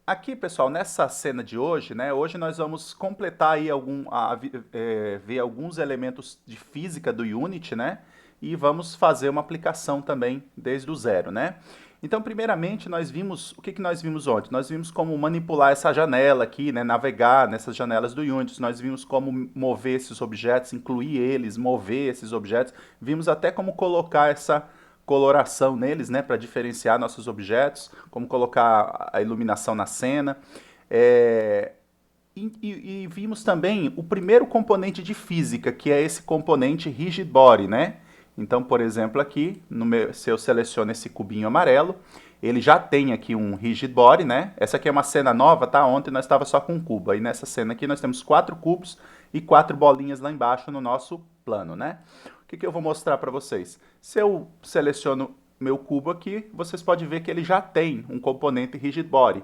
aqui, pessoal, nessa cena de hoje, né? Hoje nós vamos completar aí ver alguns elementos de física do Unity, né? E vamos fazer uma aplicação também desde o zero, né? Então, primeiramente, nós vimos, o que que nós vimos ontem? Nós vimos como manipular essa janela aqui, né? Navegar nessas janelas do Unity. Nós vimos como mover esses objetos, incluir eles, mover esses objetos. Vimos até como colocar essa coloração neles, né, para diferenciar nossos objetos, como colocar a iluminação na cena. É, e vimos também o primeiro componente de física, que é esse componente rigid body, né? Então, por exemplo, aqui, se eu seleciono esse cubinho amarelo, ele já tem aqui um rigid body, né? Essa aqui é uma cena nova, tá? Ontem nós estava só com um cubo. Aí nessa cena aqui nós temos 4 cubos e 4 bolinhas lá embaixo no nosso plano, né? O que que eu vou mostrar para vocês? Se eu seleciono meu cubo aqui, vocês podem ver que ele já tem um componente rigid body.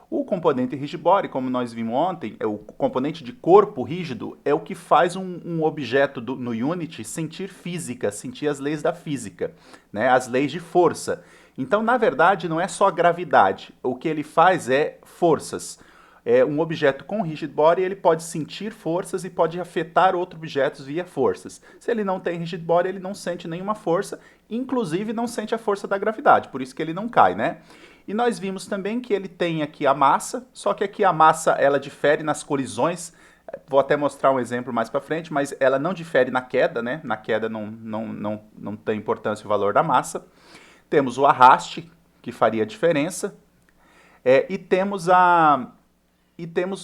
O componente rigid body, como nós vimos ontem, é o componente de corpo rígido, é o que faz um objeto no Unity sentir física, sentir as leis da física, né? As leis de força. Então, na verdade, não é só gravidade. O que ele faz é forças. Um objeto com rigid body ele pode sentir forças e pode afetar outros objetos via forças. Se ele não tem rigid body, ele não sente nenhuma força, inclusive não sente a força da gravidade, por isso que ele não cai, né? E nós vimos também que ele tem aqui a massa, só que aqui a massa ela difere nas colisões. Vou até mostrar um exemplo mais para frente, mas ela não difere na queda, né? Na queda não tem importância o valor da massa. Temos o arraste, que faria diferença, e temos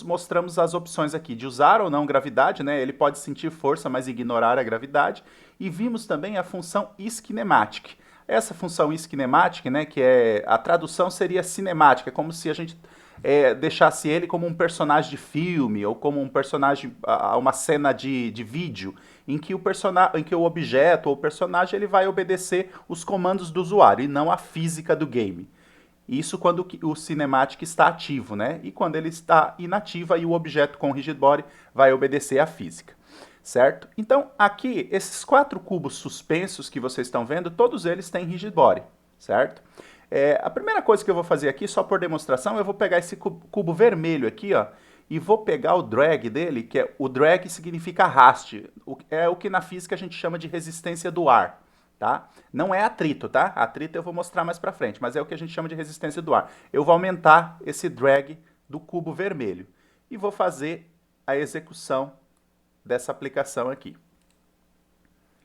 mostramos as opções aqui de usar ou não gravidade, né? Ele pode sentir força, mas ignorar a gravidade. E vimos também a função iskinematic. Essa função iskinematic, né, que a tradução seria cinemática, como se a gente deixasse ele como um personagem de filme ou como um personagem, uma cena de vídeo, em que o objeto ou o personagem ele vai obedecer os comandos do usuário e não a física do game. Isso quando o cinematic está ativo, né? E quando ele está inativo, aí o objeto com rigid body vai obedecer à física, certo? Então, aqui, esses 4 cubos suspensos que vocês estão vendo, todos eles têm rigid body, certo? A primeira coisa que eu vou fazer aqui, só por demonstração, eu vou pegar esse cubo vermelho aqui, ó, e vou pegar o drag dele, o drag significa arraste, é o que na física a gente chama de resistência do ar. Tá? Não é atrito, tá? Atrito eu vou mostrar mais pra frente, mas é o que a gente chama de resistência do ar. Eu vou aumentar esse drag do cubo vermelho e vou fazer a execução dessa aplicação aqui.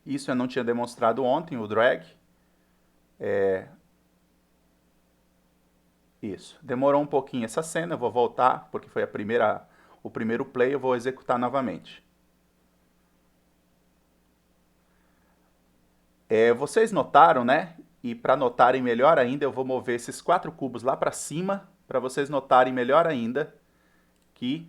Isso eu não tinha demonstrado ontem, o drag. Isso. Demorou um pouquinho essa cena, eu vou voltar, porque foi o primeiro play, eu vou executar novamente. Vocês notaram, né? E para notarem melhor ainda, eu vou mover esses 4 cubos lá para cima, para vocês notarem melhor ainda que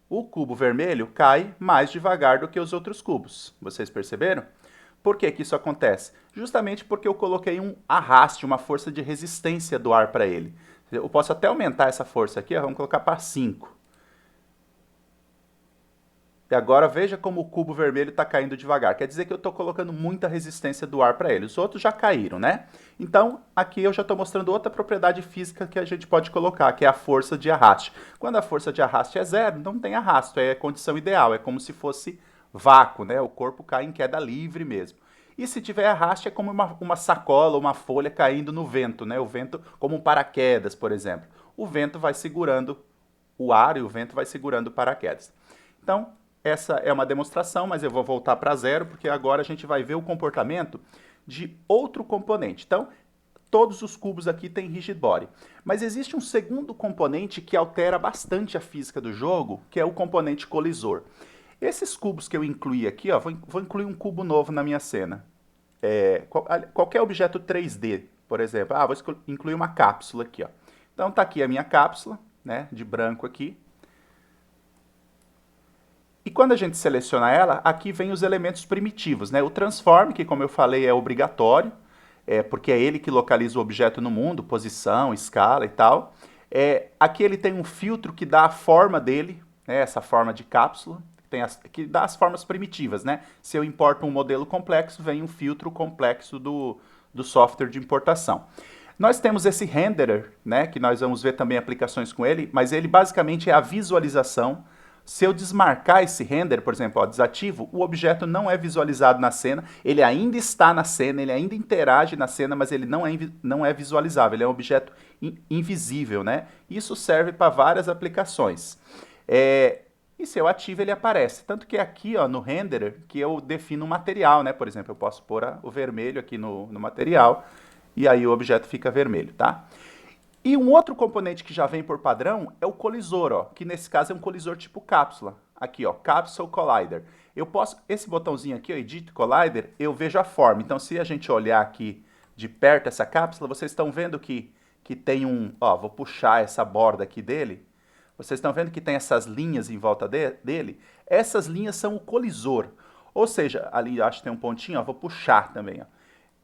o cubo vermelho cai mais devagar do que os outros cubos. Vocês perceberam? Por que que isso acontece? Justamente porque eu coloquei um arraste, uma força de resistência do ar para ele. Eu posso até aumentar essa força aqui, ó, vamos colocar para 5. E agora veja como o cubo vermelho está caindo devagar. Quer dizer que eu estou colocando muita resistência do ar para ele. Os outros já caíram, né? Então, aqui eu já estou mostrando outra propriedade física que a gente pode colocar, que é a força de arraste. Quando a força de arraste é zero, não tem arrasto, é a condição ideal. É como se fosse vácuo, né? O corpo cai em queda livre mesmo. E se tiver arraste, é como uma sacola, uma folha caindo no vento, né? O vento, como um paraquedas, por exemplo. O vento vai segurando o ar e o vento vai segurando o paraquedas. Então, essa é uma demonstração, mas eu vou voltar para zero, porque agora a gente vai ver o comportamento de outro componente. Então, todos os cubos aqui têm rigid body. Mas existe um segundo componente que altera bastante a física do jogo, que é o componente colisor. Esses cubos que eu incluí aqui, ó, vou incluir um cubo novo na minha cena. Qualquer objeto 3D, por exemplo. Vou incluir uma cápsula aqui, ó. Então tá aqui a minha cápsula, né, de branco aqui. E quando a gente seleciona ela, aqui vem os elementos primitivos, né? O transform, que como eu falei é obrigatório, porque é ele que localiza o objeto no mundo, posição, escala e tal. Aqui ele tem um filtro que dá a forma dele, né? Essa forma de cápsula, que dá as formas primitivas, né? Se eu importo um modelo complexo, vem um filtro complexo do software de importação. Nós temos esse renderer, né, que nós vamos ver também aplicações com ele, mas ele basicamente é a visualização. Se eu desmarcar esse render, por exemplo, ó, desativo, o objeto não é visualizado na cena, ele ainda está na cena, ele ainda interage na cena, mas ele não é visualizável, ele é um objeto invisível, né? Isso serve para várias aplicações. E se eu ativo, ele aparece. Tanto que aqui, ó, no renderer, que eu defino um material, né? Por exemplo, eu posso pôr o vermelho aqui no material, e aí o objeto fica vermelho, tá? E um outro componente que já vem por padrão é o colisor, ó, que nesse caso é um colisor tipo cápsula. Aqui, ó, Capsule Collider. Eu posso, esse botãozinho aqui, ó, Edit Collider, eu vejo a forma. Então, se a gente olhar aqui de perto essa cápsula, vocês estão vendo que tem um, ó, vou puxar essa borda aqui dele. Vocês estão vendo que tem essas linhas em volta dele? Essas linhas são o colisor. Ou seja, ali acho que tem um pontinho, ó, vou puxar também, ó.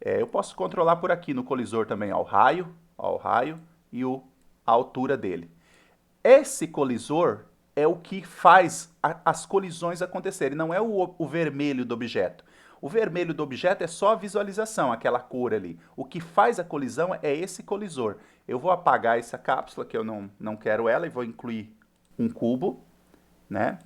Eu posso controlar por aqui no colisor também, ó, o raio e a altura dele. Esse colisor é o que faz as colisões acontecerem, não é o vermelho do objeto. O vermelho do objeto é só a visualização, aquela cor ali. O que faz a colisão é esse colisor. Eu vou apagar essa cápsula, que eu não quero ela, e vou incluir um cubo, né?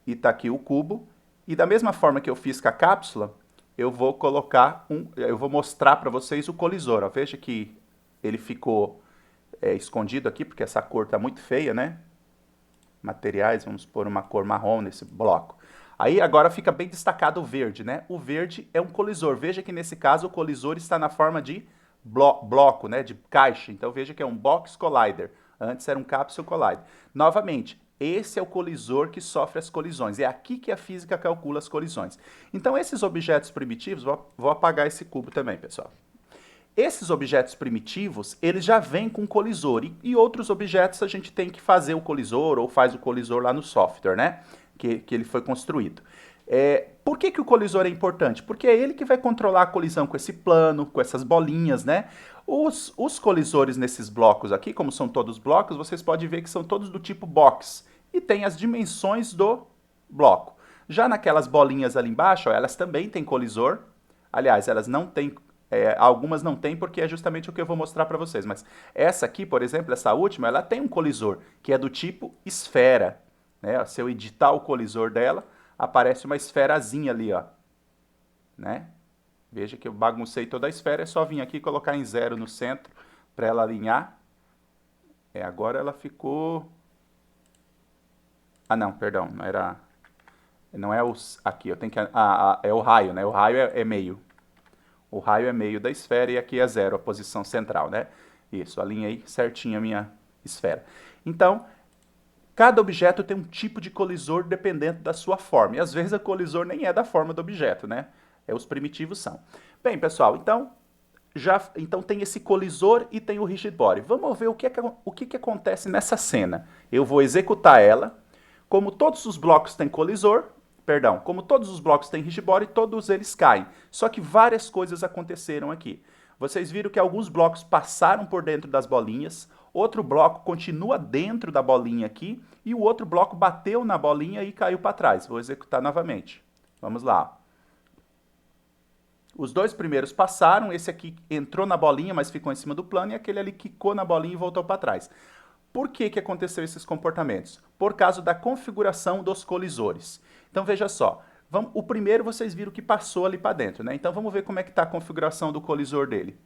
E tá aqui o cubo. E da mesma forma que eu fiz com a cápsula, eu vou colocar eu vou mostrar para vocês o colisor. Ó. Veja que ele ficou escondido aqui, porque essa cor tá muito feia, né? Materiais, vamos pôr uma cor marrom nesse bloco. Aí agora fica bem destacado o verde, né? O verde é um colisor. Veja que nesse caso o colisor está na forma de bloco, né? De caixa. Então veja que é um Box Collider. Antes era um Capsule Collider. Novamente, esse é o colisor que sofre as colisões. É aqui que a física calcula as colisões. Então esses objetos primitivos, vou apagar esse cubo também, pessoal. Esses objetos primitivos, eles já vêm com colisor. E outros objetos a gente tem que fazer o colisor ou faz o colisor lá no software, né? Que ele foi construído. Por que o colisor é importante? Porque é ele que vai controlar a colisão com esse plano, com essas bolinhas, né? Os colisores nesses blocos aqui, como são todos blocos, vocês podem ver que são todos do tipo box. E tem as dimensões do bloco. Já naquelas bolinhas ali embaixo, ó, elas também têm colisor. Aliás, elas não têm... algumas não tem porque é justamente o que eu vou mostrar para vocês. Mas essa aqui, por exemplo, essa última, ela tem um colisor, que é do tipo esfera. Né? Se eu editar o colisor dela, aparece uma esferazinha ali, ó. Né? Veja que eu baguncei toda a esfera, é só vir aqui e colocar em 0 no centro para ela alinhar. Agora ela ficou... Ah, não, perdão, não era... Não é os... Aqui, eu tenho que... é o raio, né? O raio é meio. O raio é meio da esfera e aqui é 0, a posição central, né? Isso, alinhei certinho a minha esfera. Então, cada objeto tem um tipo de colisor dependendo da sua forma. E às vezes o colisor nem é da forma do objeto, né? Os primitivos são. Bem, pessoal, então tem esse colisor e tem o rigid body. Vamos ver o que acontece nessa cena. Eu vou executar ela. Como todos os blocos têm colisor, como todos os blocos têm rigid body, todos eles caem. Só que várias coisas aconteceram aqui. Vocês viram que alguns blocos passaram por dentro das bolinhas, outro bloco continua dentro da bolinha aqui, e o outro bloco bateu na bolinha e caiu para trás. Vou executar novamente. Vamos lá. Os dois primeiros passaram, esse aqui entrou na bolinha, mas ficou em cima do plano, e aquele ali quicou na bolinha e voltou para trás. Por que aconteceu esses comportamentos? Por causa da configuração dos colisores. Então veja só, o primeiro vocês viram que passou ali para dentro, né? Então vamos ver como é que está a configuração do colisor dele.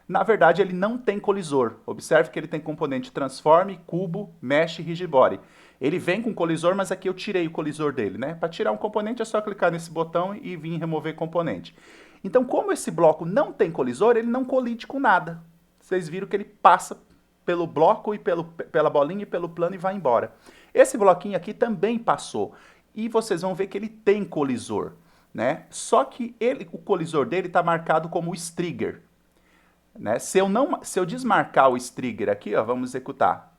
Na verdade ele não tem colisor. Observe que ele tem componente transform, cubo, mesh e rigid body. Ele vem com colisor, mas aqui eu tirei o colisor dele, né? Para tirar um componente é só clicar nesse botão e vir remover componente. Então como esse bloco não tem colisor, ele não colide com nada. Vocês viram que ele passa pelo bloco e pela bolinha e pelo plano e vai embora. Esse bloquinho aqui também passou. E vocês vão ver que ele tem colisor, né? Só que o colisor dele está marcado como strigger. Né? Se eu desmarcar o strigger aqui, ó, vamos executar.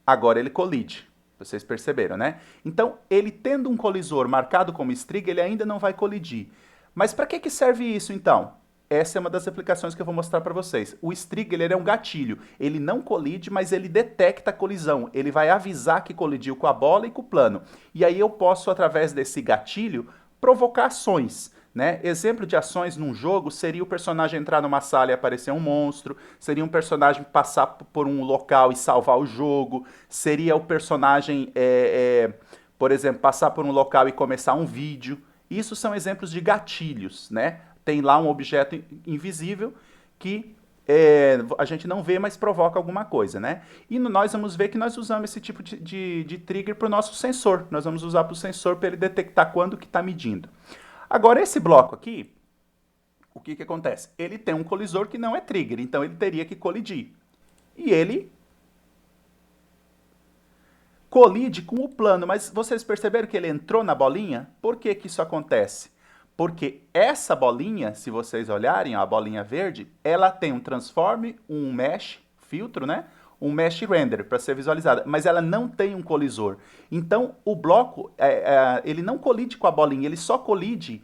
Agora ele colide. Vocês perceberam, né? Então, ele tendo um colisor marcado como strigger, ele ainda não vai colidir. Mas para que serve isso, então? Essa é uma das aplicações que eu vou mostrar para vocês. O strigger ele é um gatilho. Ele não colide, mas ele detecta a colisão. Ele vai avisar que colidiu com a bola e com o plano. E aí eu posso, através desse gatilho, provocar ações. né? Exemplo de ações num jogo seria o personagem entrar numa sala e aparecer um monstro, seria um personagem passar por um local e salvar o jogo, seria o personagem, por exemplo, passar por um local e começar um vídeo. Isso são exemplos de gatilhos, né? Tem lá um objeto invisível que a gente não vê, mas provoca alguma coisa, né? E nós vamos ver que nós usamos esse tipo de trigger para o nosso sensor. Nós vamos usar para o sensor para ele detectar quando que está medindo. Agora, esse bloco aqui, o que acontece? Ele tem um colisor que não é trigger, então ele teria que colidir. E ele colide com o plano, mas vocês perceberam que ele entrou na bolinha? Por que que isso acontece? Porque essa bolinha, se vocês olharem, ó, a bolinha verde, ela tem um transform, um mesh, filtro, né? Um mesh render para ser visualizada, mas ela não tem um colisor. Então, o bloco, ele não colide com a bolinha, ele só colide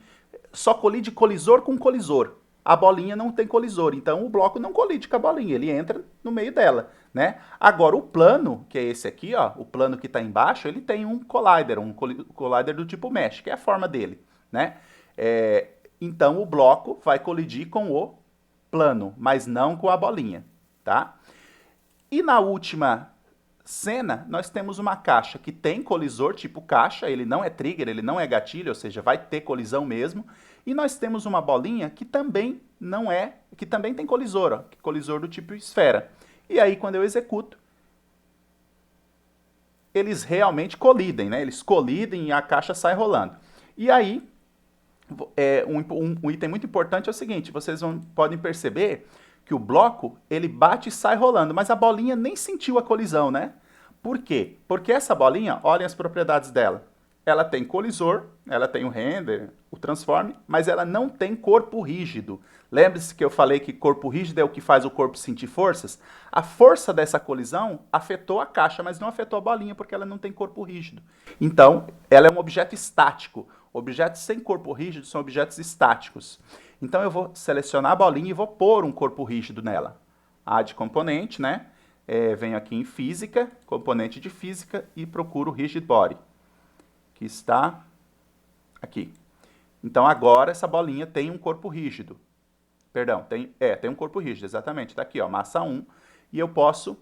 colisor com colisor. A bolinha não tem colisor, então o bloco não colide com a bolinha, ele entra no meio dela, né? Agora o plano, que é esse aqui, ó, o plano que está embaixo, ele tem um collider do tipo mesh, que é a forma dele, né? Então o bloco vai colidir com o plano, mas não com a bolinha, tá? E na última cena, nós temos uma caixa que tem colisor tipo caixa, ele não é trigger, ele não é gatilho, ou seja, vai ter colisão mesmo. E nós temos uma bolinha que também não é, que também tem colisor, ó, colisor do tipo esfera. E aí, quando eu executo, eles realmente colidem, né? Eles colidem e a caixa sai rolando. E aí, um item muito importante é o seguinte, vocês podem perceber que o bloco, ele bate e sai rolando, mas a bolinha nem sentiu a colisão, né? Por quê? Porque essa bolinha, olhem as propriedades dela. Ela tem colisor, ela tem o render, o transform, mas ela não tem corpo rígido. Lembre-se que eu falei que corpo rígido é o que faz o corpo sentir forças? A força dessa colisão afetou a caixa, mas não afetou a bolinha, porque ela não tem corpo rígido. Então, ela é um objeto estático. Objetos sem corpo rígido são objetos estáticos. Então, eu vou selecionar a bolinha e vou pôr um corpo rígido nela. Add componente, né? Venho aqui em física, componente de física e procuro rigid body, que está aqui. Então agora essa bolinha tem um corpo rígido. Perdão, tem um corpo rígido, exatamente. Está aqui, ó, massa 1. E eu posso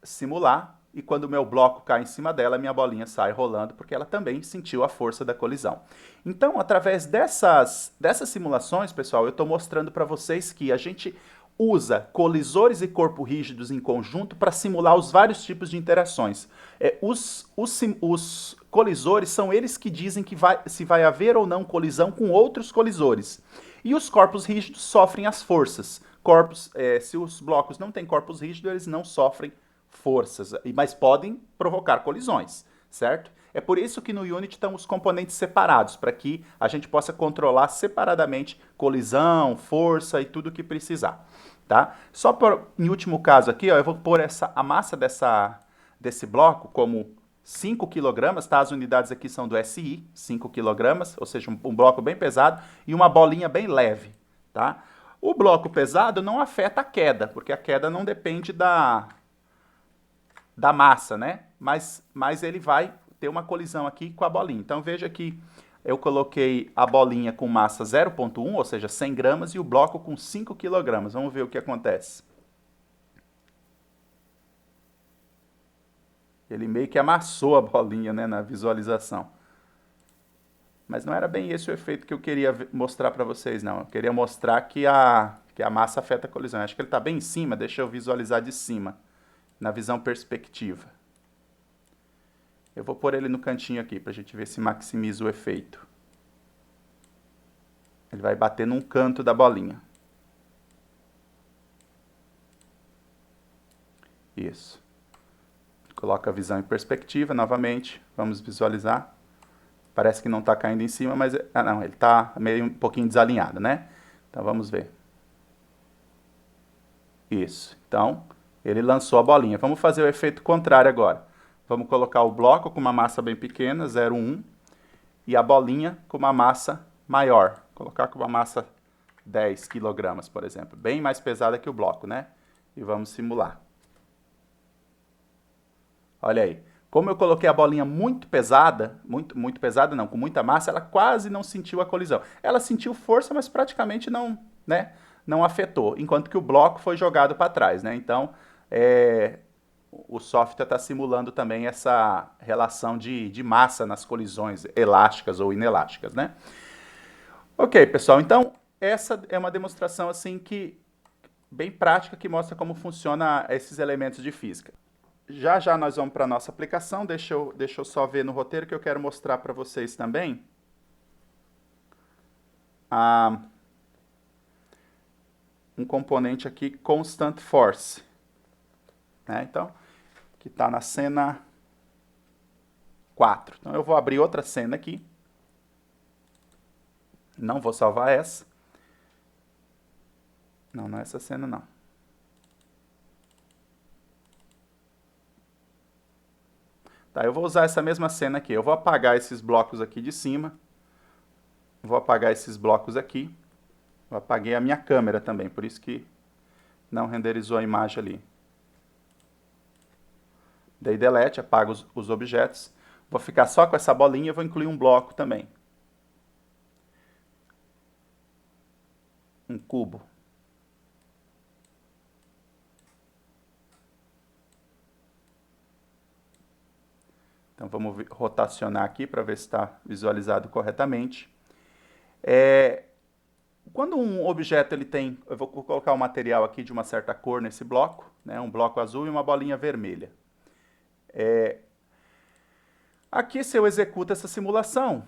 simular, e quando o meu bloco cai em cima dela, minha bolinha sai rolando, porque ela também sentiu a força da colisão. Então, através dessas simulações, pessoal, eu estou mostrando para vocês que a gente usa colisores e corpo rígidos em conjunto para simular os vários tipos de interações. Os colisores são eles que dizem que se vai haver ou não colisão com outros colisores. E os corpos rígidos sofrem as forças. Se os blocos não têm corpos rígidos, eles não sofrem forças, mas podem provocar colisões, certo? É por isso que no Unity estão os componentes separados, para que a gente possa controlar separadamente colisão, força e tudo o que precisar, tá? Só em último caso aqui, ó, eu vou pôr a massa desse bloco como 5 kg, tá? As unidades aqui são do SI, 5 kg, ou seja, um bloco bem pesado e uma bolinha bem leve, tá? O bloco pesado não afeta a queda, porque a queda não depende da massa, né? Mas ele vai ter uma colisão aqui com a bolinha. Então veja que eu coloquei a bolinha com massa 0,1, ou seja, 100 gramas, e o bloco com 5 kg. Vamos ver o que acontece. Ele meio que amassou a bolinha, né, na visualização. Mas não era bem esse o efeito que eu queria mostrar para vocês, não. Eu queria mostrar que a massa afeta a colisão. Acho que ele está bem em cima, deixa eu visualizar de cima, na visão perspectiva. Eu vou pôr ele no cantinho aqui, para a gente ver se maximiza o efeito. Ele vai bater num canto da bolinha. Isso. Coloca a visão em perspectiva novamente. Vamos visualizar. Parece que não está caindo em cima, mas... Ah, não, ele está meio um pouquinho desalinhado, né? Então, vamos ver. Isso. Então, ele lançou a bolinha. Vamos fazer o efeito contrário agora. Vamos colocar o bloco com uma massa bem pequena, 0,1, e a bolinha com uma massa maior. Colocar com uma massa 10 kg, por exemplo. Bem mais pesada que o bloco, né? E vamos simular. Olha aí. Como eu coloquei a bolinha muito pesada, muito pesada não, com muita massa, ela quase não sentiu a colisão. Ela sentiu força, mas praticamente não, né, não afetou, enquanto que o bloco foi jogado para trás, né? Então, o software está simulando também essa relação de massa nas colisões elásticas ou inelásticas, né? Ok, pessoal, então essa é uma demonstração assim que bem prática que mostra como funciona esses elementos de física. Já já nós vamos para a nossa aplicação, deixa eu só ver no roteiro que eu quero mostrar para vocês também um componente aqui, Constant Force, né? Então, que está na cena 4. Então eu vou abrir outra cena aqui, não vou salvar essa. Não, não é essa cena não. Tá, eu vou usar essa mesma cena aqui. Eu vou apagar esses blocos aqui de cima. Vou apagar esses blocos aqui. Eu apaguei a minha câmera também, por isso que não renderizou a imagem ali. Dei delete, apago os objetos. Vou ficar só com essa bolinha e vou incluir um bloco também. Um cubo. Então vamos rotacionar aqui para ver se está visualizado corretamente. Quando um objeto ele tem, eu vou colocar um material aqui de uma certa cor nesse bloco, né, um bloco azul e uma bolinha vermelha. Aqui se eu executo essa simulação,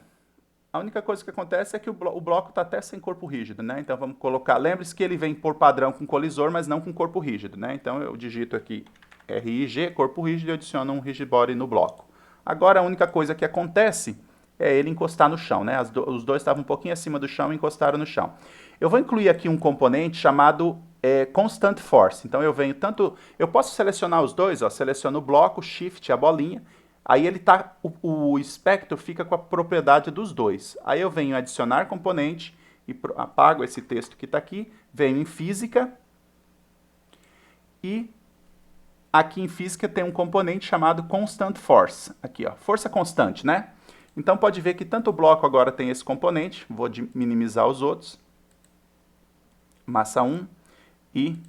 a única coisa que acontece é que o bloco está até sem corpo rígido, né? Então vamos colocar, lembre-se que ele vem por padrão com colisor, mas não com corpo rígido, né? Então eu digito aqui RIG, corpo rígido, e adiciono um rigid body no bloco. Agora a única coisa que acontece é ele encostar no chão, né? Os dois estavam um pouquinho acima do chão e encostaram no chão. Eu vou incluir aqui um componente chamado Constant Force. Então eu venho tanto, eu posso selecionar os dois, ó, seleciono o bloco, Shift, a bolinha, aí ele tá, o espectro fica com a propriedade dos dois. Aí eu venho adicionar componente e apago esse texto que está aqui, venho em física e aqui em física tem um componente chamado Constant Force. Aqui, ó, força constante, né? Então pode ver que tanto o bloco agora tem esse componente, vou minimizar os outros, massa 1 e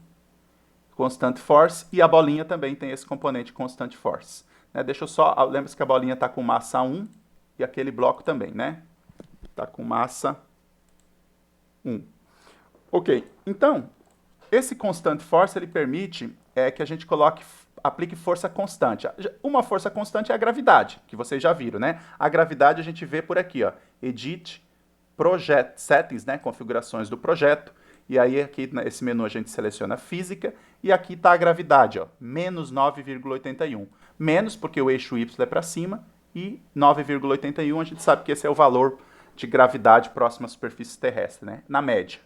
Constant Force, e a bolinha também tem esse componente Constant Force. Né? Deixa eu só, lembra-se que a bolinha está com massa 1 e aquele bloco também, né? Está com massa 1. Ok, então, esse Constant Force ele permite que a gente aplique força constante. Uma força constante é a gravidade, que vocês já viram, né? A gravidade a gente vê por aqui, ó, Edit, Project Settings, né? Configurações do projeto. E aí aqui nesse menu a gente seleciona física e aqui está a gravidade, ó, menos 9,81. Menos porque o eixo Y é para cima e 9,81 a gente sabe que esse é o valor de gravidade próximo à superfície terrestre, né? Na média.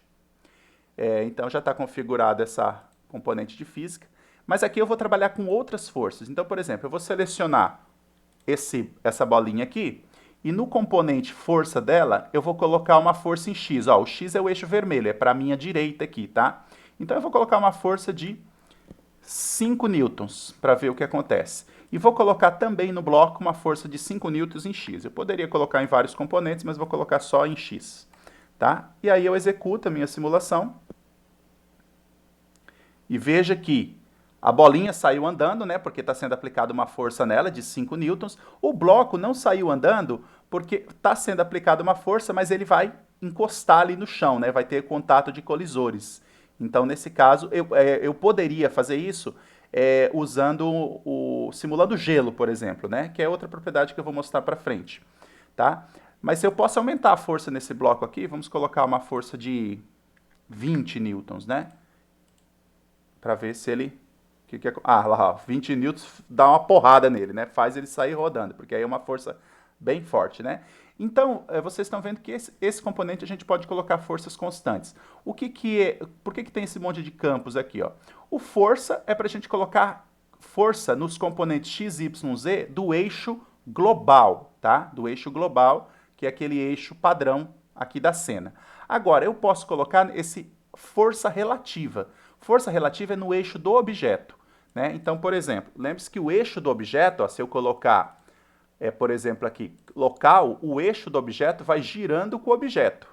Então já está configurada essa componente de física. Mas aqui eu vou trabalhar com outras forças. Então, por exemplo, eu vou selecionar essa bolinha aqui e no componente força dela, eu vou colocar uma força em X. Ó, o X é o eixo vermelho, é para a minha direita aqui, tá? Então eu vou colocar uma força de 5 newtons para ver o que acontece. E vou colocar também no bloco uma força de 5 newtons em X. Eu poderia colocar em vários componentes, mas vou colocar só em X. Tá? E aí eu executo a minha simulação. E veja que a bolinha saiu andando, né, porque está sendo aplicada uma força nela de 5 newtons. O bloco não saiu andando porque está sendo aplicada uma força, mas ele vai encostar ali no chão, né, vai ter contato de colisores. Então, nesse caso, eu poderia fazer isso usando simulando gelo, por exemplo, né, que é outra propriedade que eu vou mostrar para frente. Tá? Mas eu posso aumentar a força nesse bloco aqui, vamos colocar uma força de 20 newtons, né, para ver se ele... lá, ó, 20 newtons dá uma porrada nele, né? Faz ele sair rodando, porque aí é uma força bem forte, né? Então, vocês estão vendo que esse componente a gente pode colocar forças constantes. Por que tem esse monte de campos aqui, ó? O força é para a gente colocar força nos componentes x, y, z do eixo global, tá? Do eixo global, que é aquele eixo padrão aqui da cena. Agora, eu posso colocar esse força relativa. Força relativa é no eixo do objeto. né? Então, por exemplo, lembre-se que o eixo do objeto, ó, se eu colocar, por exemplo, aqui, local, o eixo do objeto vai girando com o objeto.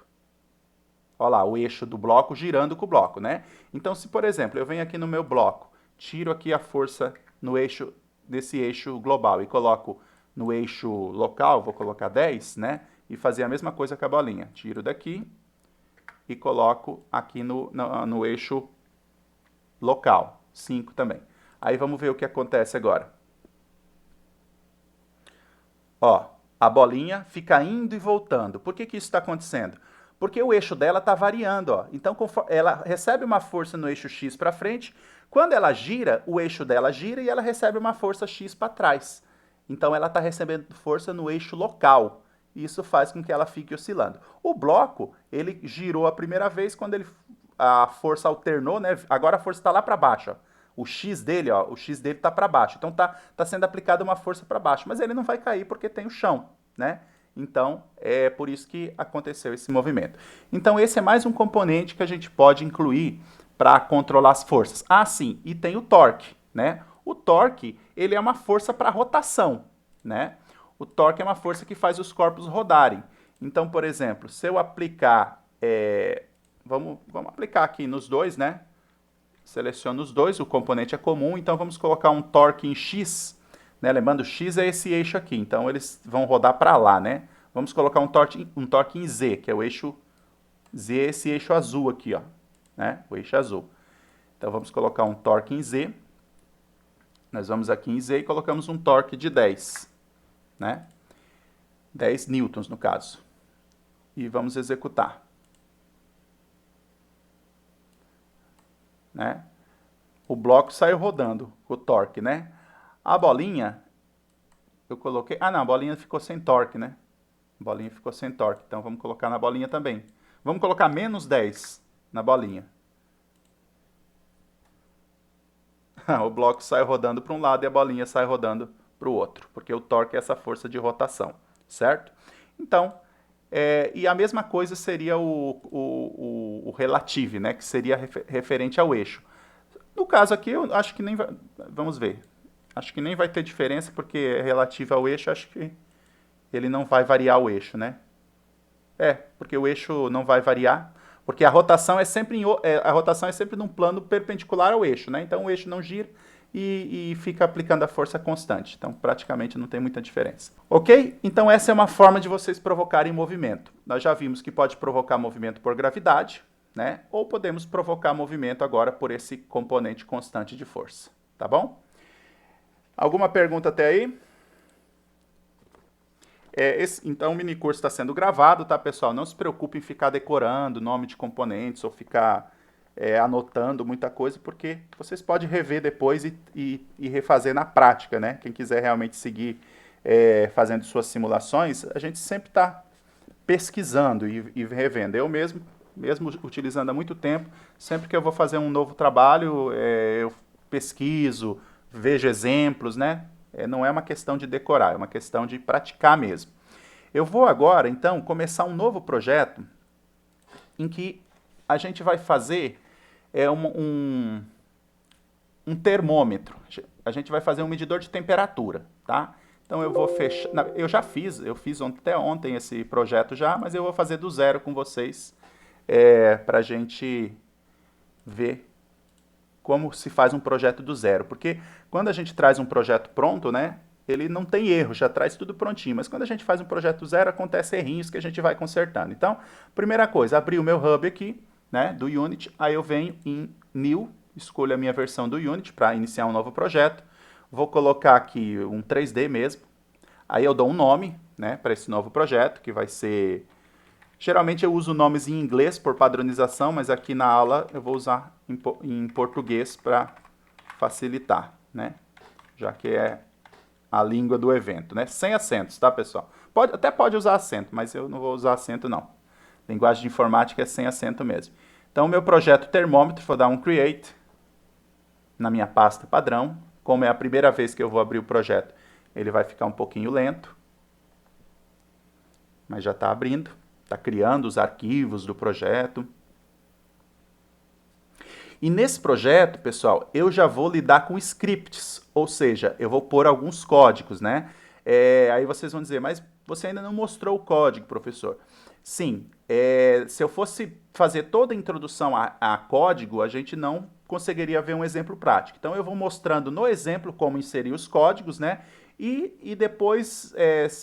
Olha lá, o eixo do bloco girando com o bloco, né? Então, se, por exemplo, eu venho aqui no meu bloco, tiro aqui a força no eixo, nesse eixo global e coloco no eixo local, vou colocar 10, né? E fazer a mesma coisa com a bolinha. Tiro daqui e coloco aqui no eixo local, 5 também. Aí vamos ver o que acontece agora. Ó, a bolinha fica indo e voltando. Por que isso está acontecendo? Porque o eixo dela está variando, ó. Então, ela recebe uma força no eixo X para frente, quando ela gira, o eixo dela gira e ela recebe uma força X para trás. Então, ela está recebendo força no eixo local. Isso faz com que ela fique oscilando. O bloco, ele girou a primeira vez, quando a força alternou, né? Agora a força está lá para baixo, ó. O X dele, ó, o X dele está para baixo. Então tá sendo aplicada uma força para baixo, mas ele não vai cair porque tem o chão, né? Então é por isso que aconteceu esse movimento. Então esse é mais um componente que a gente pode incluir para controlar as forças. Ah, sim, e tem o torque, né? O torque, ele é uma força para rotação, né? O torque é uma força que faz os corpos rodarem. Então, por exemplo, se eu aplicar, vamos aplicar aqui nos dois, né? Seleciono os dois, o componente é comum, então vamos colocar um torque em X, né? Lembrando, X é esse eixo aqui, então eles vão rodar para lá, né? Vamos colocar um torque em Z, que é o eixo Z, esse eixo azul aqui, ó, né? O eixo azul. Então vamos colocar um torque em Z. Nós vamos aqui em Z e colocamos um torque de 10, né? 10 newtons no caso. E vamos executar. Né? O bloco saiu rodando com o torque, né? A bolinha, eu coloquei... Ah, não, a bolinha ficou sem torque, né? A bolinha ficou sem torque, então vamos colocar na bolinha também. Vamos colocar menos 10 na bolinha. O bloco sai rodando para um lado e a bolinha sai rodando para o outro, porque o torque é essa força de rotação, certo? Então, e a mesma coisa seria o relative, né? Que seria referente ao eixo. No caso aqui, eu acho que nem vai... Vamos ver. Acho que nem vai ter diferença, porque é relativo ao eixo, acho que ele não vai variar o eixo, né? Porque o eixo não vai variar, porque a rotação é sempre, a rotação é sempre num plano perpendicular ao eixo, né? Então o eixo não gira e fica aplicando a força constante. Então praticamente não tem muita diferença. Ok? Então essa é uma forma de vocês provocarem movimento. Nós já vimos que pode provocar movimento por gravidade, né? Ou podemos provocar movimento agora por esse componente constante de força. Tá bom? Alguma pergunta até aí? Então o mini curso está sendo gravado, tá, pessoal? Não se preocupe em ficar decorando nome de componentes ou ficar anotando muita coisa, porque vocês podem rever depois e refazer na prática, né? Quem quiser realmente seguir fazendo suas simulações, a gente sempre está pesquisando e revendo. Eu mesmo utilizando há muito tempo, sempre que eu vou fazer um novo trabalho, eu pesquiso, vejo exemplos, né? Não é uma questão de decorar, é uma questão de praticar mesmo. Eu vou agora, então, começar um novo projeto em que a gente vai fazer um termômetro. A gente vai fazer um medidor de temperatura, tá? Então eu vou fechar... Eu fiz até ontem esse projeto já, mas eu vou fazer do zero com vocês para a gente ver como se faz um projeto do zero. Porque quando a gente traz um projeto pronto, né, ele não tem erro, já traz tudo prontinho. Mas quando a gente faz um projeto do zero, acontece errinhos que a gente vai consertando. Então, primeira coisa, abri o meu hub aqui, né, do Unity, aí eu venho em New, escolho a minha versão do Unity para iniciar um novo projeto. Vou colocar aqui um 3D mesmo. Aí eu dou um nome, né, para esse novo projeto, que vai ser... Geralmente eu uso nomes em inglês por padronização, mas aqui na aula eu vou usar em português para facilitar, né? Já que é a língua do evento, né? Sem acentos, tá, pessoal? Até pode usar acento, mas eu não vou usar acento, não. Linguagem de informática é sem acento mesmo. Então, o meu projeto termômetro, vou dar um Create na minha pasta padrão. Como é a primeira vez que eu vou abrir o projeto, ele vai ficar um pouquinho lento, mas já está abrindo. Está criando os arquivos do projeto. E nesse projeto, pessoal, eu já vou lidar com scripts, ou seja, eu vou pôr alguns códigos, né? Aí vocês vão dizer, mas você ainda não mostrou o código, professor. Sim, se eu fosse fazer toda a introdução a código, a gente não conseguiria ver um exemplo prático. Então eu vou mostrando no exemplo como inserir os códigos, né? E depois,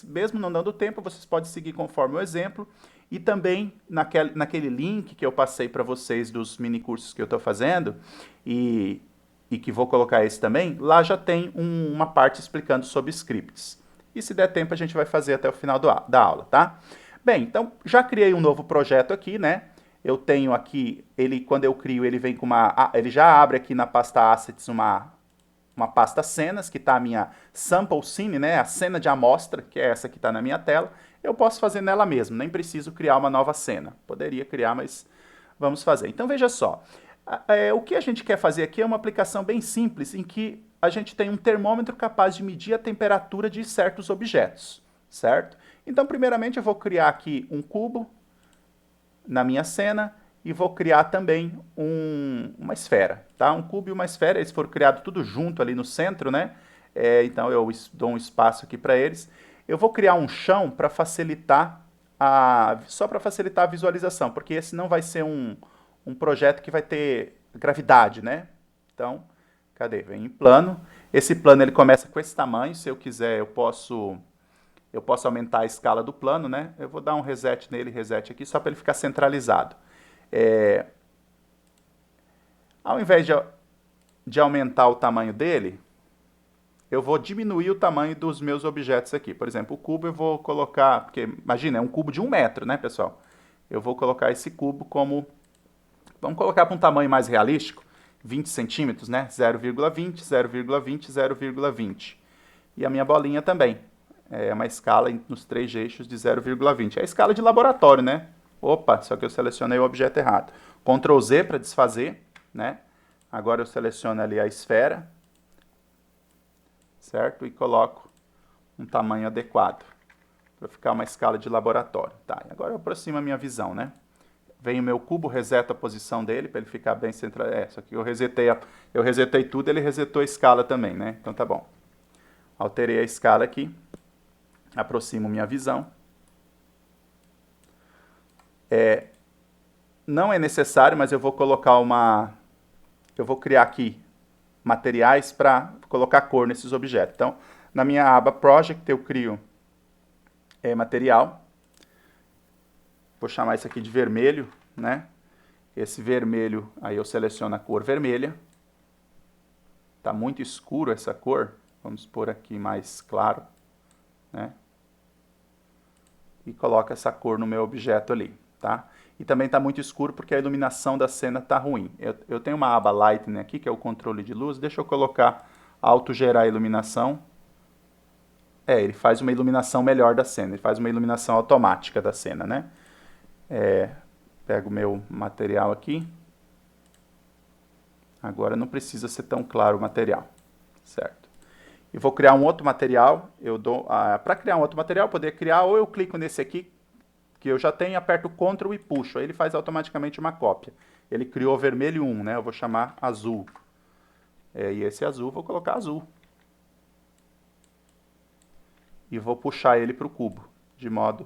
mesmo não dando tempo, vocês podem seguir conforme o exemplo. E também naquele link que eu passei para vocês dos mini cursos que eu estou fazendo, e que vou colocar esse também, lá já tem uma parte explicando sobre scripts. E se der tempo a gente vai fazer até o final da aula, tá? Bem, então já criei um novo projeto aqui, né? Eu tenho aqui, quando eu crio, ele vem com ele já abre aqui na pasta Assets uma pasta cenas, que está a minha sample scene, né? A cena de amostra, que é essa que está na minha tela. Eu posso fazer nela mesmo, nem preciso criar uma nova cena. Poderia criar, mas vamos fazer. Então veja só, o que a gente quer fazer aqui é uma aplicação bem simples, em que a gente tem um termômetro capaz de medir a temperatura de certos objetos, certo? Então, primeiramente, eu vou criar aqui um cubo na minha cena e vou criar também uma esfera, tá? Um cubo e uma esfera, eles foram criados tudo junto ali no centro, né? Então, eu dou um espaço aqui para eles. Eu vou criar um chão para facilitar só para facilitar a visualização, porque esse não vai ser um projeto que vai ter gravidade, né? Então, cadê? Vem em plano. Esse plano ele começa com esse tamanho. Se eu quiser, eu posso aumentar a escala do plano, né? Eu vou dar um reset nele, reset aqui, só para ele ficar centralizado. Ao invés de aumentar o tamanho dele, eu vou diminuir o tamanho dos meus objetos aqui. Por exemplo, o cubo eu vou colocar, porque imagina, é um cubo de 1 metro, né, pessoal? Eu vou colocar esse cubo como, vamos colocar para um tamanho mais realístico, 20 centímetros, né? 0,20, 0,20, 0,20. E a minha bolinha também. É uma escala nos 3 eixos de 0,20. É a escala de laboratório, né? Opa, só que eu selecionei o objeto errado. Ctrl Z para desfazer, né? Agora eu seleciono ali a esfera, certo? E coloco um tamanho adequado para ficar uma escala de laboratório. Tá, e agora eu aproximo a minha visão, né? Vem o meu cubo, reseto a posição dele para ele ficar bem central. Só que eu resetei tudo, ele resetou a escala também, né? Então tá bom. Alterei a escala aqui. Aproximo minha visão. Não é necessário, mas eu vou colocar eu vou criar aqui materiais para colocar cor nesses objetos. Então, na minha aba Project, eu crio material. Vou chamar isso aqui de vermelho, né? Esse vermelho, aí eu seleciono a cor vermelha. Tá muito escuro essa cor. Vamos pôr aqui mais claro, né? E coloco essa cor no meu objeto ali, tá? E também está muito escuro porque a iluminação da cena está ruim. Eu tenho uma aba Lighting aqui, que é o controle de luz. Deixa eu colocar autogerar a iluminação. Ele faz uma iluminação melhor da cena. Ele faz uma iluminação automática da cena, né? Pego o meu material aqui. Agora não precisa ser tão claro o material, certo? E vou criar um outro material. Para criar um outro material, poder criar, ou eu clico nesse aqui, que eu já tenho, aperto Ctrl e puxo. Aí ele faz automaticamente uma cópia. Ele criou vermelho 1, né? Eu vou chamar azul. E esse azul, vou colocar azul. E vou puxar ele para o cubo, de modo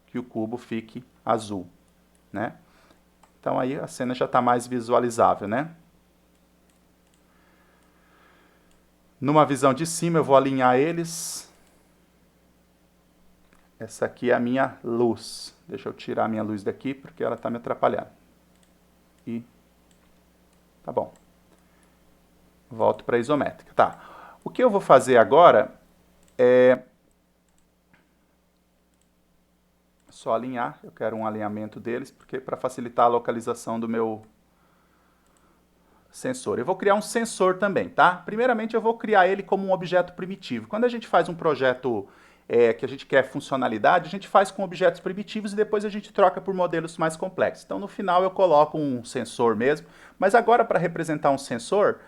que o cubo fique azul, né? Então aí a cena já está mais visualizável, né? Numa visão de cima eu vou alinhar eles. Essa aqui é a minha luz. Deixa eu tirar a minha luz daqui, porque ela está me atrapalhando. E tá bom. Volto para a isométrica. Tá. O que eu vou fazer agora é só alinhar. Eu quero um alinhamento deles, porque para facilitar a localização do meu sensor. Eu vou criar um sensor também, tá? Primeiramente eu vou criar ele como um objeto primitivo. Quando a gente faz um projeto que a gente quer funcionalidade, a gente faz com objetos primitivos e depois a gente troca por modelos mais complexos. Então, no final, eu coloco um sensor mesmo. Mas agora, para representar um sensor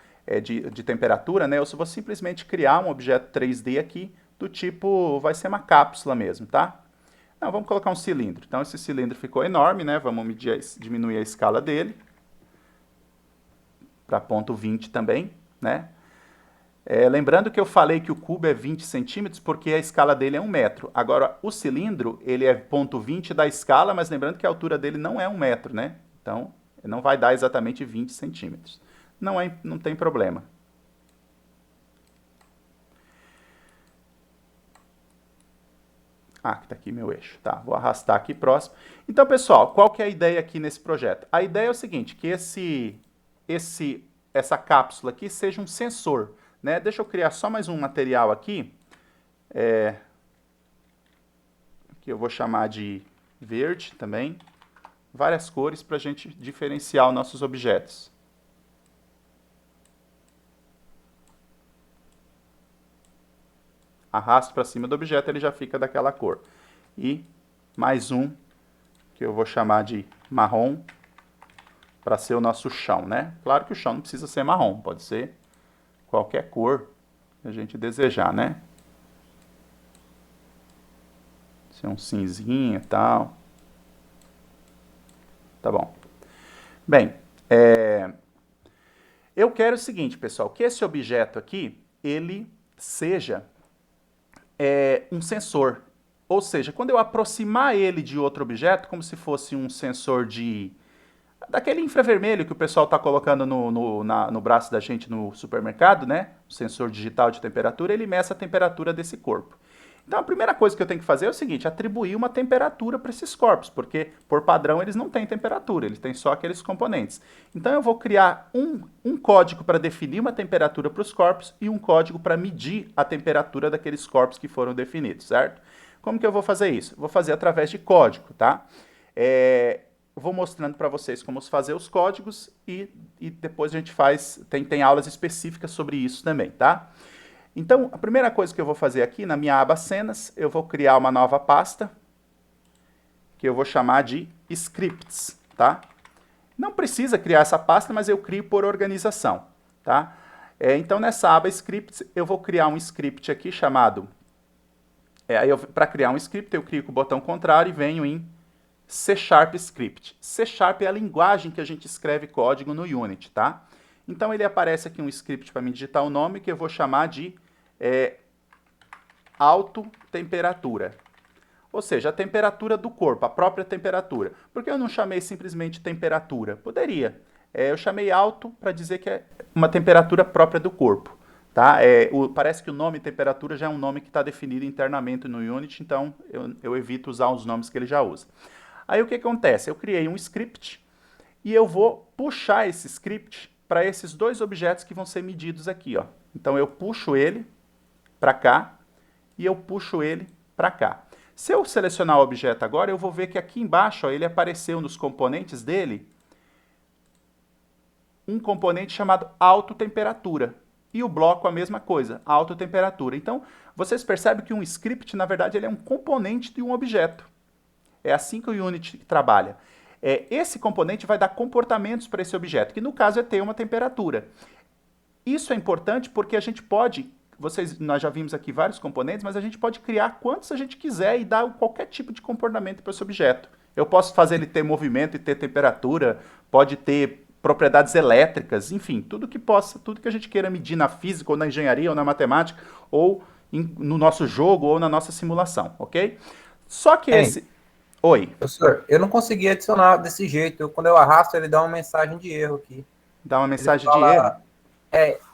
de temperatura, né, eu vou simplesmente criar um objeto 3D aqui, do tipo, vai ser uma cápsula mesmo, tá? Não, vamos colocar um cilindro. Então, esse cilindro ficou enorme, né? Vamos diminuir a escala dele. para ponto 20 também, né? Lembrando que eu falei que o cubo é 20 centímetros porque a escala dele é 1 metro. Agora, o cilindro, ele é ponto 20 da escala, mas lembrando que a altura dele não é 1 metro, né? Então, não vai dar exatamente 20 centímetros. Não tem problema. Ah, que tá aqui meu eixo. Tá, vou arrastar aqui próximo. Então, pessoal, qual que é a ideia aqui nesse projeto? A ideia é o seguinte, que essa cápsula aqui seja um sensor, né? Deixa eu criar só mais um material aqui, que eu vou chamar de verde também. Várias cores para a gente diferenciar os nossos objetos. Arrasto para cima do objeto, ele já fica daquela cor. E mais um, que eu vou chamar de marrom, para ser o nosso chão, né? Claro que o chão não precisa ser marrom, pode ser qualquer cor que a gente desejar, né? Ser um cinzinho e tal. Tá bom. Bem, eu quero o seguinte, pessoal, que esse objeto aqui, ele seja um sensor. Ou seja, quando eu aproximar ele de outro objeto, como se fosse um sensor daquele infravermelho que o pessoal está colocando no braço da gente no supermercado, né? O sensor digital de temperatura, ele mede a temperatura desse corpo. Então a primeira coisa que eu tenho que fazer é o seguinte, atribuir uma temperatura para esses corpos, porque por padrão eles não têm temperatura, eles têm só aqueles componentes. Então eu vou criar um código para definir uma temperatura para os corpos e um código para medir a temperatura daqueles corpos que foram definidos, certo? Como que eu vou fazer isso? Vou fazer através de código, tá? Vou mostrando para vocês como fazer os códigos e depois a gente tem aulas específicas sobre isso também, tá? Então, a primeira coisa que eu vou fazer aqui, na minha aba cenas, eu vou criar uma nova pasta, que eu vou chamar de scripts, tá? Não precisa criar essa pasta, mas eu crio por organização, tá? Então, nessa aba scripts, eu vou criar um script aqui chamado... para criar um script, eu clico o botão contrário e venho em C# Script. C# é a linguagem que a gente escreve código no Unity, tá? Então ele aparece aqui um script para me digitar o nome que eu vou chamar de autotemperatura. Ou seja, a temperatura do corpo, a própria temperatura. Por que eu não chamei simplesmente temperatura? Poderia. Eu chamei alto para dizer que é uma temperatura própria do corpo. Tá? Parece que o nome temperatura já é um nome que está definido internamente no Unity, então eu evito usar os nomes que ele já usa. Aí o que acontece? Eu criei um script e eu vou puxar esse script para esses dois objetos que vão ser medidos aqui, ó. Então eu puxo ele para cá e eu puxo ele para cá. Se eu selecionar o objeto agora, eu vou ver que aqui embaixo, ó, ele apareceu nos componentes dele um componente chamado autotemperatura. E o bloco a mesma coisa, autotemperatura. Então, vocês percebem que um script, na verdade, ele é um componente de um objeto. É assim que o Unity trabalha. Esse componente vai dar comportamentos para esse objeto, que no caso é ter uma temperatura. Isso é importante porque a gente pode, nós já vimos aqui vários componentes, mas a gente pode criar quantos a gente quiser e dar qualquer tipo de comportamento para esse objeto. Eu posso fazer ele ter movimento e ter temperatura, pode ter propriedades elétricas, enfim, tudo que a gente queira medir na física, ou na engenharia, ou na matemática, ou no nosso jogo, ou na nossa simulação, ok? Só que Oi. Professor, eu não consegui adicionar desse jeito. Quando eu arrasto, ele dá uma mensagem de erro aqui. Dá uma mensagem de erro?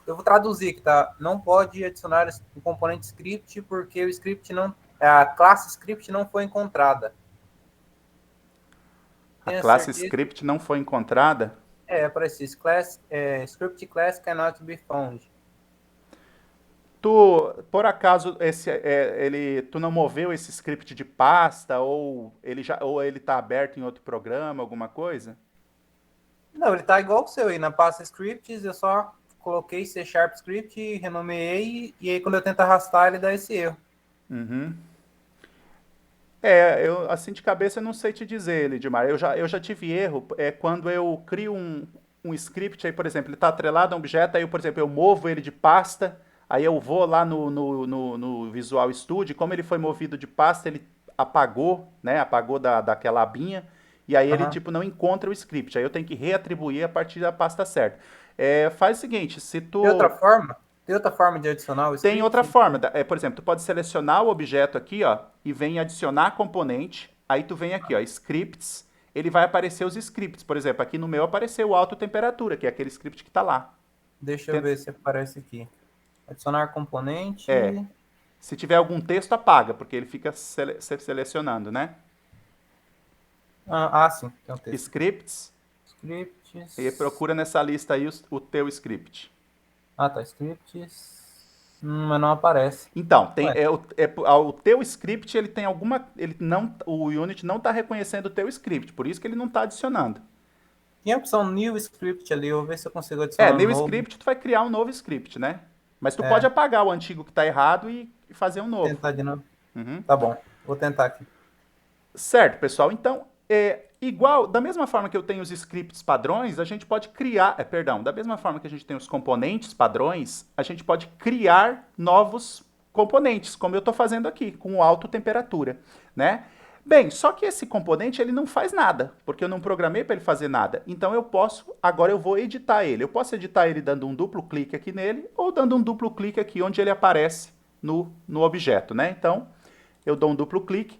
Eu vou traduzir aqui, tá? Não pode adicionar o componente script porque o script a classe script não foi encontrada. A classe script não foi encontrada? Aparece isso. Script class cannot be found. Por acaso, tu não moveu esse script de pasta ou ele está aberto em outro programa, alguma coisa? Não, ele está igual o seu aí. Na pasta scripts, eu só coloquei C# script, renomeei, e aí quando eu tento arrastar, ele dá esse erro. Uhum. Assim de cabeça eu não sei te dizer, Lidmar. Eu já tive erro quando eu crio um script, aí, por exemplo, ele está atrelado a um objeto, aí, por exemplo, eu movo ele de pasta. Aí eu vou lá no Visual Studio, como ele foi movido de pasta, ele apagou, né? Apagou daquela abinha, e aí ele tipo não encontra o script. Aí eu tenho que reatribuir a partir da pasta certa. Faz o seguinte, se tu... Tem outra forma? Tem outra forma de adicionar o Tem outra script? forma, por exemplo, tu pode selecionar o objeto aqui, ó, e vem adicionar componente, aí tu vem aqui, ó, scripts, ele vai aparecer os scripts, por exemplo, aqui no meu apareceu o autotemperatura, que é aquele script que tá lá. Deixa eu Tem- ver se aparece aqui. Adicionar componente. É, se tiver algum texto, apaga, porque ele fica selecionando, né? Sim, tem um texto aqui. Scripts, e Scripts. procura nessa lista aí o teu script. Tá, scripts. Mas não aparece. Então, Ué, o teu script, ele tem alguma, o Unity não está reconhecendo o teu script, por isso que ele não está adicionando. tem a opção New Script ali, eu vou ver se eu consigo adicionar um New novo. script, tu vai criar um novo script, né? Mas tu pode É, apagar o antigo que está errado e fazer um novo. tentar de novo. Uhum. Tá bom, vou tentar aqui. Certo, pessoal. Então, igual, da mesma forma que eu tenho os scripts padrões, a gente pode criar, da mesma forma que a gente tem os componentes padrões, a gente pode criar novos componentes, como eu estou fazendo aqui, com autotemperatura, né? Bem, só que esse componente ele não faz nada, porque eu não programei para ele fazer nada. Então agora eu vou editar ele. Eu posso editar ele dando um duplo clique aqui nele, ou dando um duplo clique aqui onde ele aparece no objeto, né? Então, eu dou um duplo clique.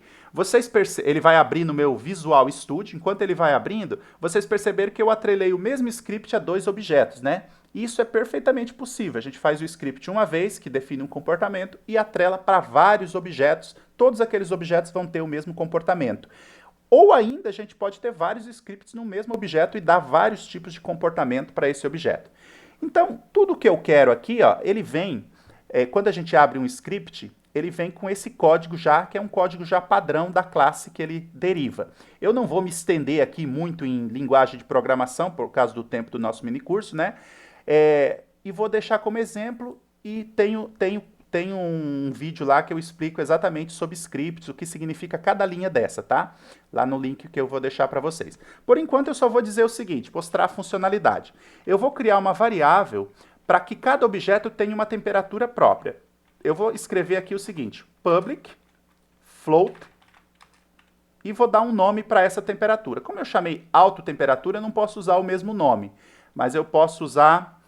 Ele vai abrir no meu Visual Studio. Enquanto ele vai abrindo, vocês perceberam que eu atrelei o mesmo script a dois objetos, né? Isso é perfeitamente possível. A gente faz o script uma vez, que define um comportamento, e atrela para vários objetos. Todos aqueles objetos vão ter o mesmo comportamento. Ou ainda, a gente pode ter vários scripts no mesmo objeto e dar vários tipos de comportamento para esse objeto. Então, tudo que eu quero aqui, ó, ele vem, quando a gente abre um script, ele vem com esse código já, que é um código já padrão da classe que ele deriva. Eu não vou me estender aqui muito em linguagem de programação, por causa do tempo do nosso minicurso, né? E vou deixar como exemplo, e tenho um vídeo lá que eu explico exatamente sobre scripts, o que significa cada linha dessa, tá? Lá no link que eu vou deixar para vocês. Por enquanto, eu só vou dizer o seguinte, mostrar a funcionalidade. Eu vou criar uma variável para que cada objeto tenha uma temperatura própria. Eu vou escrever aqui o seguinte, public float, e vou dar um nome para essa temperatura. Como eu chamei autotemperatura, eu não posso usar o mesmo nome, mas eu posso usar,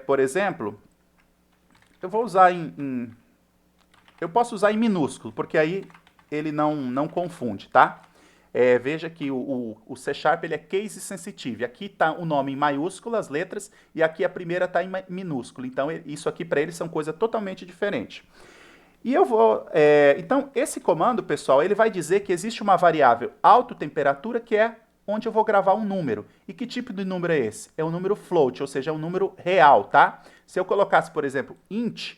por exemplo, eu vou usar eu posso usar em minúsculo, porque aí ele não confunde, tá? Veja que o C Sharp ele é case sensitive. Aqui está o nome em maiúsculas, letras, e aqui a primeira está em minúsculo. Então, isso aqui para eles são coisas totalmente diferentes. E eu vou... então, esse comando, pessoal, ele vai dizer que existe uma variável autotemperatura, que é onde eu vou gravar um número. E que tipo de número é esse? É um número float, ou seja, é um número real, tá? Se eu colocasse, por exemplo, int,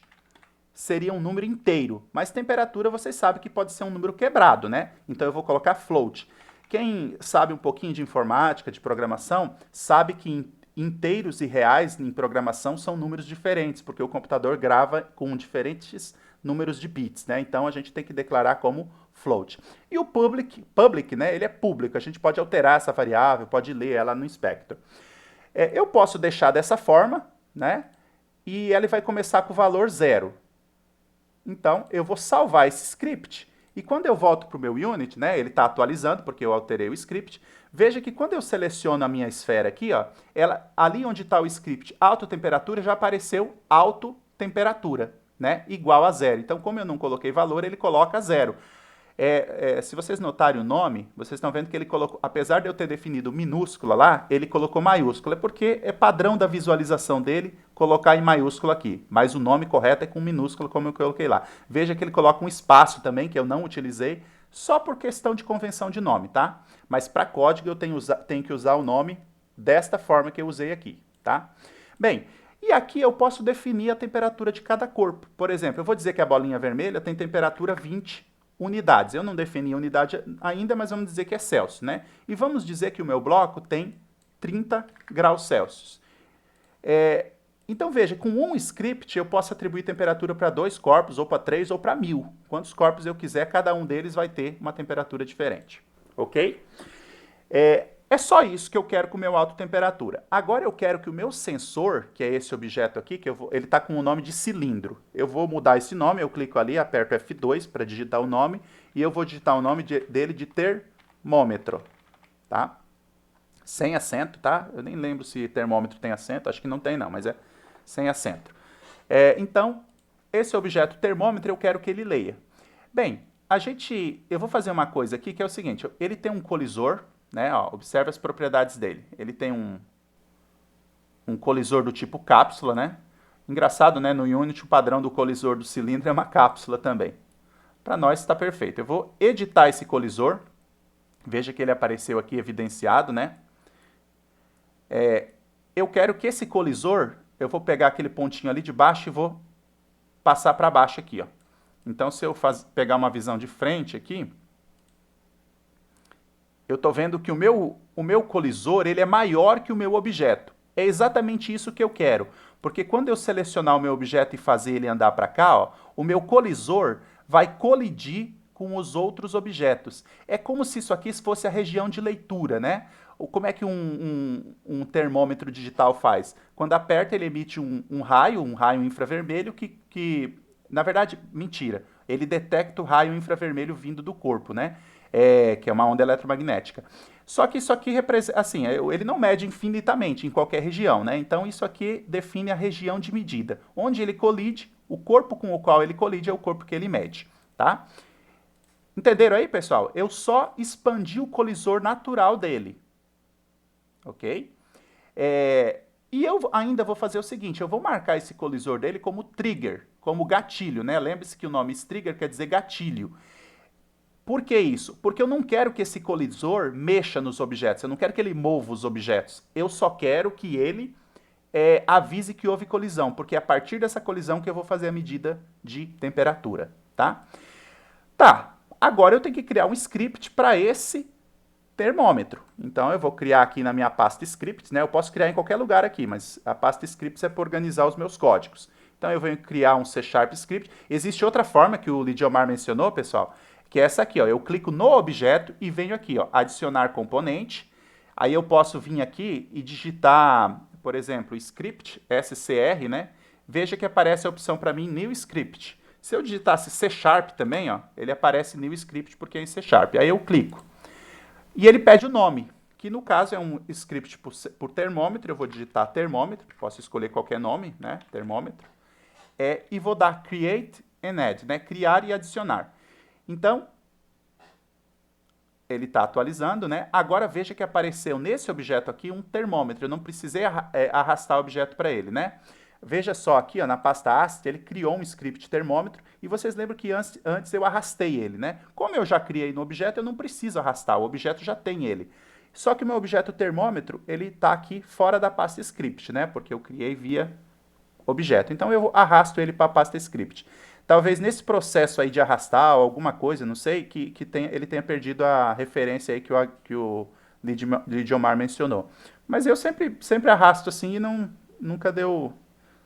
seria um número inteiro, mas temperatura vocês sabem que pode ser um número quebrado, né? Então eu vou colocar float. Quem sabe um pouquinho de informática, de programação, sabe que inteiros e reais em programação são números diferentes, porque o computador grava com diferentes números de bits, né? Então a gente tem que declarar como float. E o public, né? Ele é público, a gente pode alterar essa variável, pode ler ela no inspector. Eu posso deixar dessa forma, né? E ele vai começar com o valor 0. Então, eu vou salvar esse script. E quando eu volto para o meu Unity, né, ele está atualizando, porque eu alterei o script. Veja que quando eu seleciono a minha esfera aqui, ó, ali onde está o script autotemperatura, já apareceu autotemperatura, né, igual a 0. Então, como eu não coloquei valor, ele coloca 0. Se vocês notarem o nome, vocês estão vendo que ele colocou, apesar de eu ter definido minúscula lá, ele colocou maiúscula, porque é padrão da visualização dele colocar em maiúscula aqui, mas o nome correto é com minúscula, como eu coloquei lá. Veja que ele coloca um espaço também, que eu não utilizei, só por questão de convenção de nome, tá? Mas para código eu tenho que usar o nome desta forma que eu usei aqui, tá? Bem, e aqui eu posso definir a temperatura de cada corpo. Por exemplo, eu vou dizer que a bolinha vermelha tem temperatura 20 unidades. Eu não defini a unidade ainda, mas vamos dizer que é Celsius, né? E vamos dizer que o meu bloco tem 30 graus Celsius. Então veja, com um script eu posso atribuir temperatura para 2 corpos, ou para 3, ou para 1000. Quantos corpos eu quiser, cada um deles vai ter uma temperatura diferente. Ok? É só isso que eu quero com o meu autotemperatura. Agora eu quero que o meu sensor, que é esse objeto aqui, ele está com o nome de cilindro. Eu vou mudar esse nome, eu clico ali, aperto F2 para digitar o nome, e eu vou digitar o nome dele de termômetro. Tá? sem acento, tá? Eu nem lembro se termômetro tem acento, acho que não tem não, mas é sem acento. Então, esse objeto termômetro eu quero que ele leia. Bem, eu vou fazer uma coisa aqui que é o seguinte, ele tem um colisor, né? Ó, observe as propriedades dele. Ele tem um colisor do tipo cápsula, né? Engraçado, né? No Unity o padrão do colisor do cilindro é uma cápsula também. Para nós está perfeito. Eu vou editar esse colisor. Veja que ele apareceu aqui evidenciado, né? Eu quero que esse colisor, eu vou pegar aquele pontinho ali de baixo e vou passar para baixo aqui, ó. Então, se eu pegar uma visão de frente aqui, eu estou vendo que o meu colisor ele é maior que o meu objeto. É exatamente isso que eu quero, porque quando eu selecionar o meu objeto e fazer ele andar para cá, ó, o meu colisor vai colidir com os outros objetos. É como se isso aqui fosse a região de leitura, né? Como é que um termômetro digital faz? Quando aperta, ele emite um raio infravermelho na verdade, mentira. Ele detecta o raio infravermelho vindo do corpo, né? Que é uma onda eletromagnética. Só que isso aqui representa, assim, ele não mede infinitamente em qualquer região, né? Então isso aqui define a região de medida. Onde ele colide, o corpo com o qual ele colide é o corpo que ele mede, tá? Entenderam aí, pessoal? Eu só expandi o colisor natural dele, ok? E eu ainda vou fazer o seguinte, eu vou marcar esse colisor dele como trigger, como gatilho, né? Lembre-se que o nome trigger quer dizer gatilho. Por que isso? Porque eu não quero que esse colisor mexa nos objetos, eu não quero que ele mova os objetos. Eu só quero que ele avise que houve colisão, porque é a partir dessa colisão que eu vou fazer a medida de temperatura, tá? Tá, agora eu tenho que criar um script para esse termômetro. Então eu vou criar aqui na minha pasta scripts, né? Eu posso criar em qualquer lugar aqui, mas a pasta scripts é para organizar os meus códigos. Então eu vou criar um C# script. Existe outra forma que o Lidiomar mencionou, pessoal, que é essa aqui, ó. Eu clico no objeto e venho aqui, ó, adicionar componente. Aí eu posso vir aqui e digitar, por exemplo, script, SCR, né? Veja que aparece a opção para mim new script. Se eu digitasse C# também, ó, ele aparece new script porque é em C#. Aí eu clico. E ele pede o nome, que no caso é um script por termômetro. Eu vou digitar termômetro, posso escolher qualquer nome, né? Termômetro. E vou dar create and add, né? Criar e adicionar. Então, ele está atualizando, né? Agora veja que apareceu nesse objeto aqui um termômetro. Eu não precisei arrastar o objeto para ele, né? Veja só aqui, ó, na pasta AST, ele criou um script termômetro e vocês lembram que antes eu arrastei ele, né? Como eu já criei no objeto, eu não preciso arrastar, o objeto já tem ele. Só que o meu objeto termômetro, ele está aqui fora da pasta script, né? Porque eu criei via objeto. Então eu arrasto ele para a pasta script. Talvez nesse processo aí de arrastar ou alguma coisa, não sei, ele tenha perdido a referência aí que o Lidiomar mencionou. Mas eu sempre arrasto assim e nunca deu.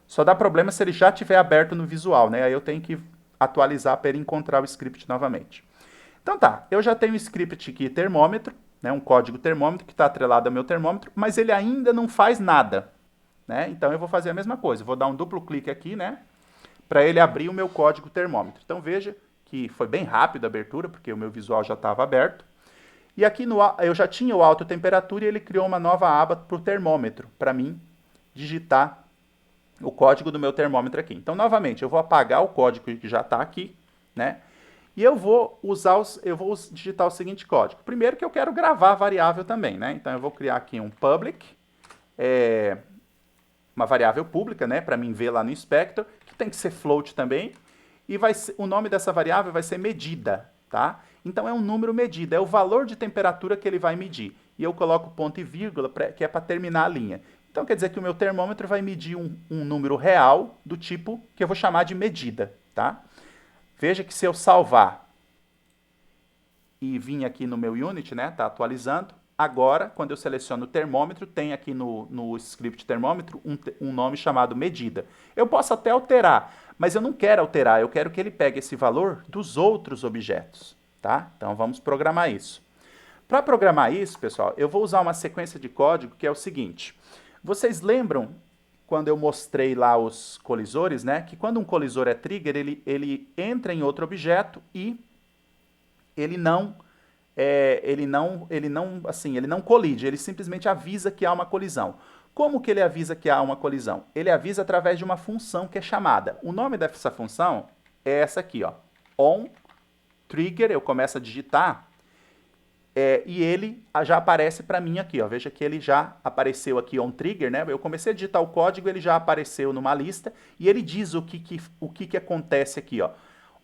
Só dá problema se ele já tiver aberto no visual, né? Aí eu tenho que atualizar para ele encontrar o script novamente. Então tá, eu já tenho o script aqui termômetro, né? Um código termômetro que está atrelado ao meu termômetro, mas ele ainda não faz nada, né? Então eu vou fazer a mesma coisa, vou dar um duplo clique aqui, né? Para ele abrir o meu código termômetro. Então veja que foi bem rápido a abertura, porque o meu visual já estava aberto. E aqui eu já tinha o autotemperatura e ele criou uma nova aba para o termômetro, para mim digitar o código do meu termômetro aqui. Então, novamente, eu vou apagar o código que já está aqui, né? E eu vou digitar o seguinte código. Primeiro que eu quero gravar a variável também, né? Então eu vou criar aqui um public, uma variável pública, né? Para mim ver lá no inspector, que tem que ser float também. E o nome dessa variável vai ser medida, tá? Então é um número medida, é o valor de temperatura que ele vai medir. E eu coloco ponto e vírgula, que é para terminar a linha. Então quer dizer que o meu termômetro vai medir um número real do tipo que eu vou chamar de medida, tá? Veja que se eu salvar e vir aqui no meu unit, né, tá atualizando, agora, quando eu seleciono o termômetro, tem aqui no script termômetro um nome chamado medida. Eu posso até alterar, mas eu não quero alterar, eu quero que ele pegue esse valor dos outros objetos, tá? Então vamos programar isso. Para programar isso, pessoal, eu vou usar uma sequência de código que é o seguinte. Vocês lembram quando eu mostrei lá os colisores, né? Que quando um colisor é trigger, ele entra em outro objeto e ele não ele não colide, ele simplesmente avisa que há uma colisão. Como que ele avisa que há uma colisão? Ele avisa através de uma função que é chamada. O nome dessa função é essa aqui, ó, onTrigger. Eu começo a digitar e ele já aparece para mim aqui, ó. Veja que ele já apareceu aqui onTrigger, né? Eu comecei a digitar o código, ele já apareceu numa lista e ele diz o que acontece aqui, ó.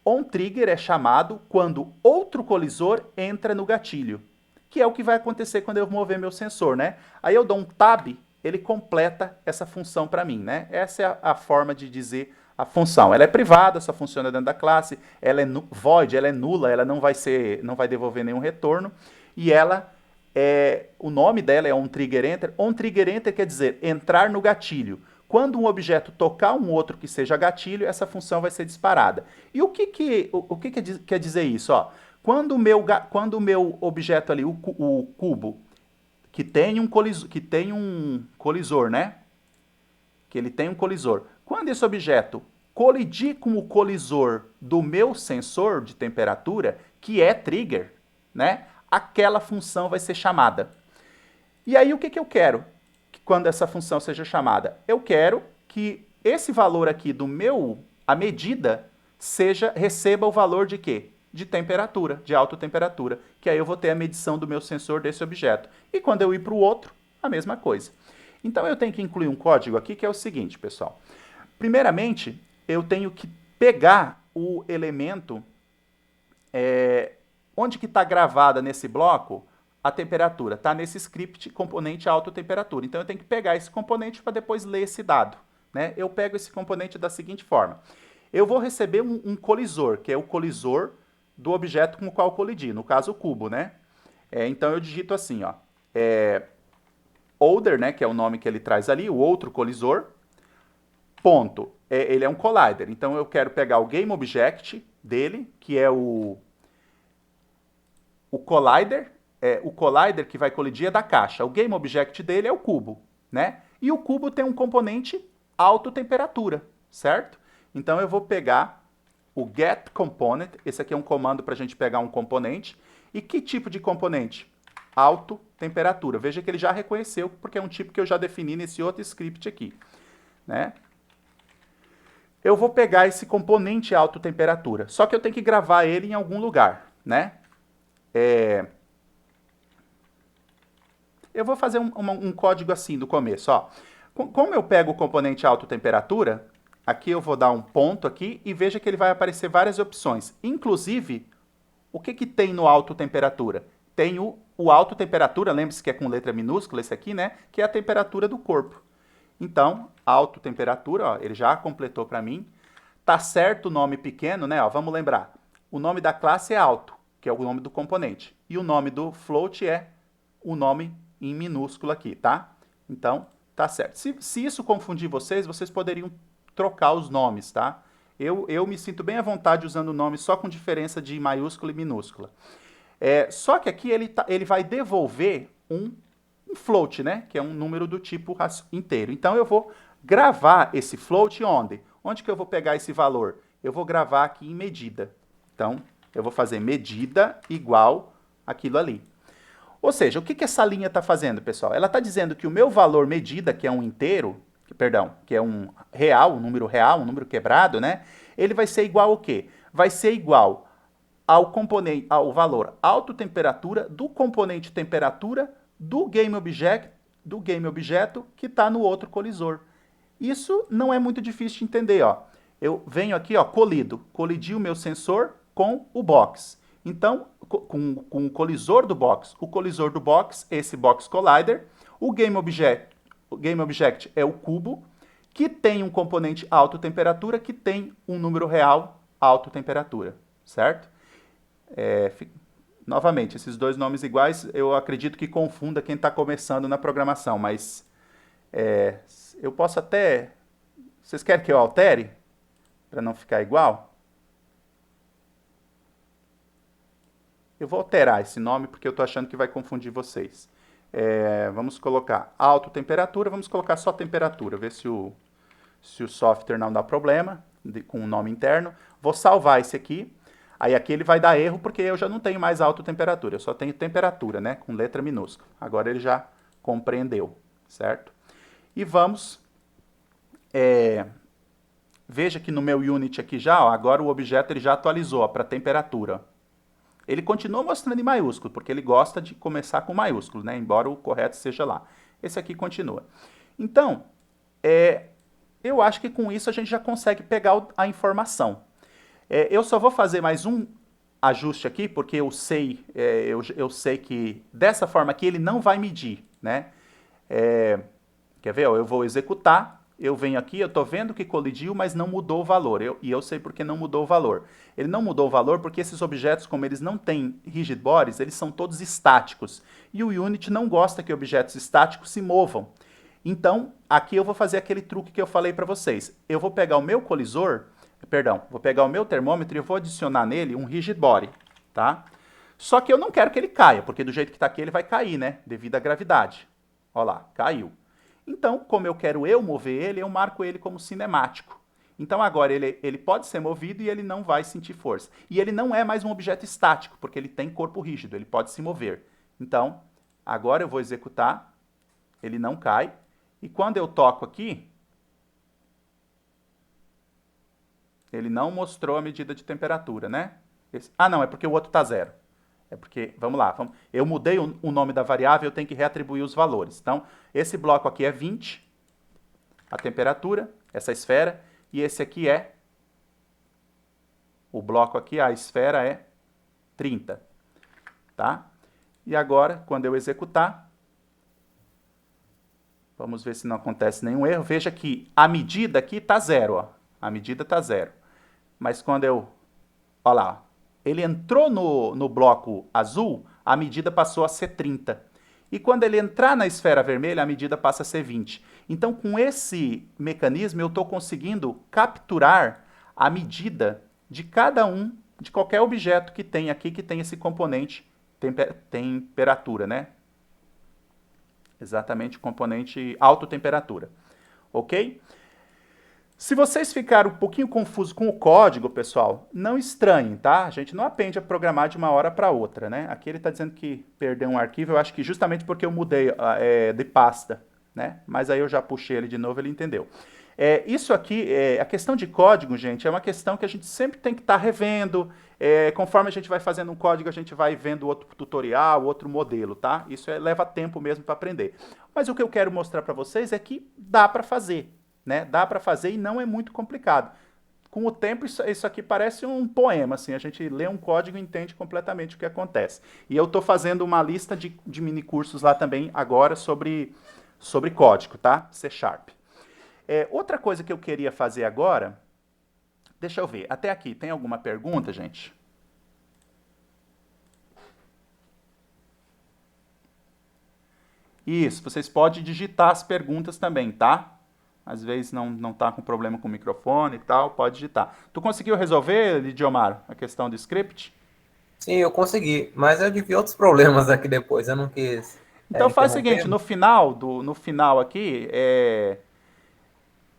OnTrigger é chamado quando outro colisor entra no gatilho, que é o que vai acontecer quando eu mover meu sensor, né? Aí eu dou um tab, ele completa essa função para mim, né? Essa é a forma de dizer a função. Ela é privada, só funciona dentro da classe, ela é void, ela é nula, ela não vai devolver nenhum retorno, e o nome dela é onTriggerEnter. OnTriggerEnter quer dizer entrar no gatilho. Quando um objeto tocar um outro que seja gatilho, essa função vai ser disparada. E o que quer dizer isso? Ó, quando o meu objeto ali, o cubo, que tem um colisor, né? Que ele tem um colisor. Quando esse objeto colidir com o colisor do meu sensor de temperatura, que é trigger, né? Aquela função vai ser chamada. E aí o que eu quero? Quando essa função seja chamada, eu quero que esse valor aqui a medida, receba o valor de quê? De temperatura, de alta temperatura, que aí eu vou ter a medição do meu sensor desse objeto. E quando eu ir para o outro, a mesma coisa. Então eu tenho que incluir um código aqui que é o seguinte, pessoal. Primeiramente, eu tenho que pegar o elemento onde que está gravada nesse bloco a temperatura, está nesse script componente autotemperatura. Então eu tenho que pegar esse componente para depois ler esse dado, né? Eu pego esse componente da seguinte forma. Eu vou receber um colisor, que é o colisor do objeto com o qual colidir, no caso o cubo, né? Então eu digito assim, ó, other, né, que é o nome que ele traz ali, o outro colisor, ponto. Ele é um collider, então eu quero pegar o GameObject dele, que é o collider, o collider que vai colidir é da caixa. O GameObject dele é o cubo, né? E o cubo tem um componente autotemperatura, certo? Então eu vou pegar o getComponent, esse aqui é um comando para a gente pegar um componente. E que tipo de componente? Autotemperatura. Veja que ele já reconheceu, porque é um tipo que eu já defini nesse outro script aqui, né? Eu vou pegar esse componente autotemperatura, só que eu tenho que gravar ele em algum lugar, né? Eu vou fazer um código assim do começo, ó. Como eu pego o componente autotemperatura, aqui eu vou dar um ponto aqui e veja que ele vai aparecer várias opções. Inclusive, o que tem no autotemperatura? Tem o autotemperatura, lembre-se que é com letra minúscula esse aqui, né? Que é a temperatura do corpo. Então, autotemperatura, ó, ele já completou para mim. Tá certo o nome pequeno, né? Ó, vamos lembrar. O nome da classe é auto, que é o nome do componente. E o nome do float é o nome em minúsculo aqui, tá? Então, tá certo. Se isso confundir vocês, vocês poderiam trocar os nomes, tá? Eu me sinto bem à vontade usando o nome só com diferença de maiúscula e minúscula. Só que aqui ele vai devolver um float, né? Que é um número do tipo inteiro. Então, eu vou gravar esse float onde? Onde que eu vou pegar esse valor? Eu vou gravar aqui em medida. Então, eu vou fazer medida igual aquilo ali. Ou seja, o que essa linha está fazendo, pessoal? Ela está dizendo que o meu valor medida, que é um inteiro, que é um real, um número quebrado, né? Ele vai ser igual ao quê? Vai ser igual ao valor autotemperatura do componente temperatura do GameObjeto que está no outro colisor. Isso não é muito difícil de entender, ó. Eu venho aqui, ó, colidi o meu sensor com o box. Então, com o colisor do box, esse box collider, o GameObject é o cubo, que tem um componente autotemperatura, que tem um número real autotemperatura, certo? Novamente, esses dois nomes iguais, eu acredito que confunda quem está começando na programação, mas eu posso até... Vocês querem que eu altere? Para não ficar igual? Eu vou alterar esse nome porque eu estou achando que vai confundir vocês. Vamos colocar autotemperatura, vamos colocar só temperatura, ver se o software não dá problema com o nome interno. Vou salvar esse aqui. Aí aqui ele vai dar erro porque eu já não tenho mais autotemperatura, eu só tenho temperatura, né? Com letra minúscula. Agora ele já compreendeu, certo? E vamos... veja que no meu unit aqui já, ó, agora o objeto ele já atualizou para temperatura. Ele continua mostrando em maiúsculo, porque ele gosta de começar com maiúsculo, né? Embora o correto seja lá. Esse aqui continua. Então, eu acho que com isso a gente já consegue pegar a informação. Eu só vou fazer mais um ajuste aqui, porque eu sei, eu sei que dessa forma aqui ele não vai medir, né? Quer ver? Eu vou executar, eu venho aqui, eu estou vendo que colidiu, mas não mudou o valor. E eu sei porque não mudou o valor. Ele não mudou o valor porque esses objetos, como eles não têm rigid bodies, eles são todos estáticos. E o Unity não gosta que objetos estáticos se movam. Então, aqui eu vou fazer aquele truque que eu falei para vocês. Eu vou pegar o meu colisor, vou pegar o meu termômetro e eu vou adicionar nele um rigid body, tá? Só que eu não quero que ele caia, porque do jeito que está aqui ele vai cair, né? Devido à gravidade. Olha lá, caiu. Então, como eu quero mover ele, eu marco ele como cinemático. Então agora ele pode ser movido e ele não vai sentir força. E ele não é mais um objeto estático, porque ele tem corpo rígido, ele pode se mover. Então, agora eu vou executar, ele não cai. E quando eu toco aqui, ele não mostrou a medida de temperatura, né? Não, é porque o outro está zero. É porque, vamos lá, eu mudei o nome da variável, eu tenho que reatribuir os valores. Então, esse bloco aqui é 20, a temperatura, essa esfera, e esse aqui o bloco aqui, a esfera é 30, tá? E agora, quando eu executar, vamos ver se não acontece nenhum erro. Veja que a medida aqui está zero, ó. A medida está zero. Mas quando eu... Olha lá, ele entrou no bloco azul, a medida passou a ser 30. E quando ele entrar na esfera vermelha, a medida passa a ser 20. Então, com esse mecanismo, eu estou conseguindo capturar a medida de cada de qualquer objeto que tem aqui, que tem esse componente temperatura, né? Exatamente o componente autotemperatura. Ok? Se vocês ficaram um pouquinho confusos com o código, pessoal, não estranhem, tá? A gente não aprende a programar de uma hora para outra, né? Aqui ele está dizendo que perdeu um arquivo, eu acho que justamente porque eu mudei de pasta, né? Mas aí eu já puxei ele de novo, ele entendeu. Isso aqui, a questão de código, gente, é uma questão que a gente sempre tem que estar revendo. Conforme a gente vai fazendo um código, a gente vai vendo outro tutorial, outro modelo, tá? Isso leva tempo mesmo para aprender. Mas o que eu quero mostrar para vocês é que dá para fazer. Né? Dá para fazer e não é muito complicado. Com o tempo, isso aqui parece um poema, assim, a gente lê um código e entende completamente o que acontece. E eu estou fazendo uma lista de mini cursos lá também agora sobre código, tá? C#. Outra coisa que eu queria fazer agora, deixa eu ver, até aqui, tem alguma pergunta, gente? Isso, vocês podem digitar as perguntas também, tá? Às vezes não tá com problema com o microfone e tal, pode digitar. Tu conseguiu resolver, Lidiomar, a questão do script? Sim, eu consegui, mas eu tive outros problemas aqui depois, eu não quis Então faz o seguinte, interromper. no final aqui,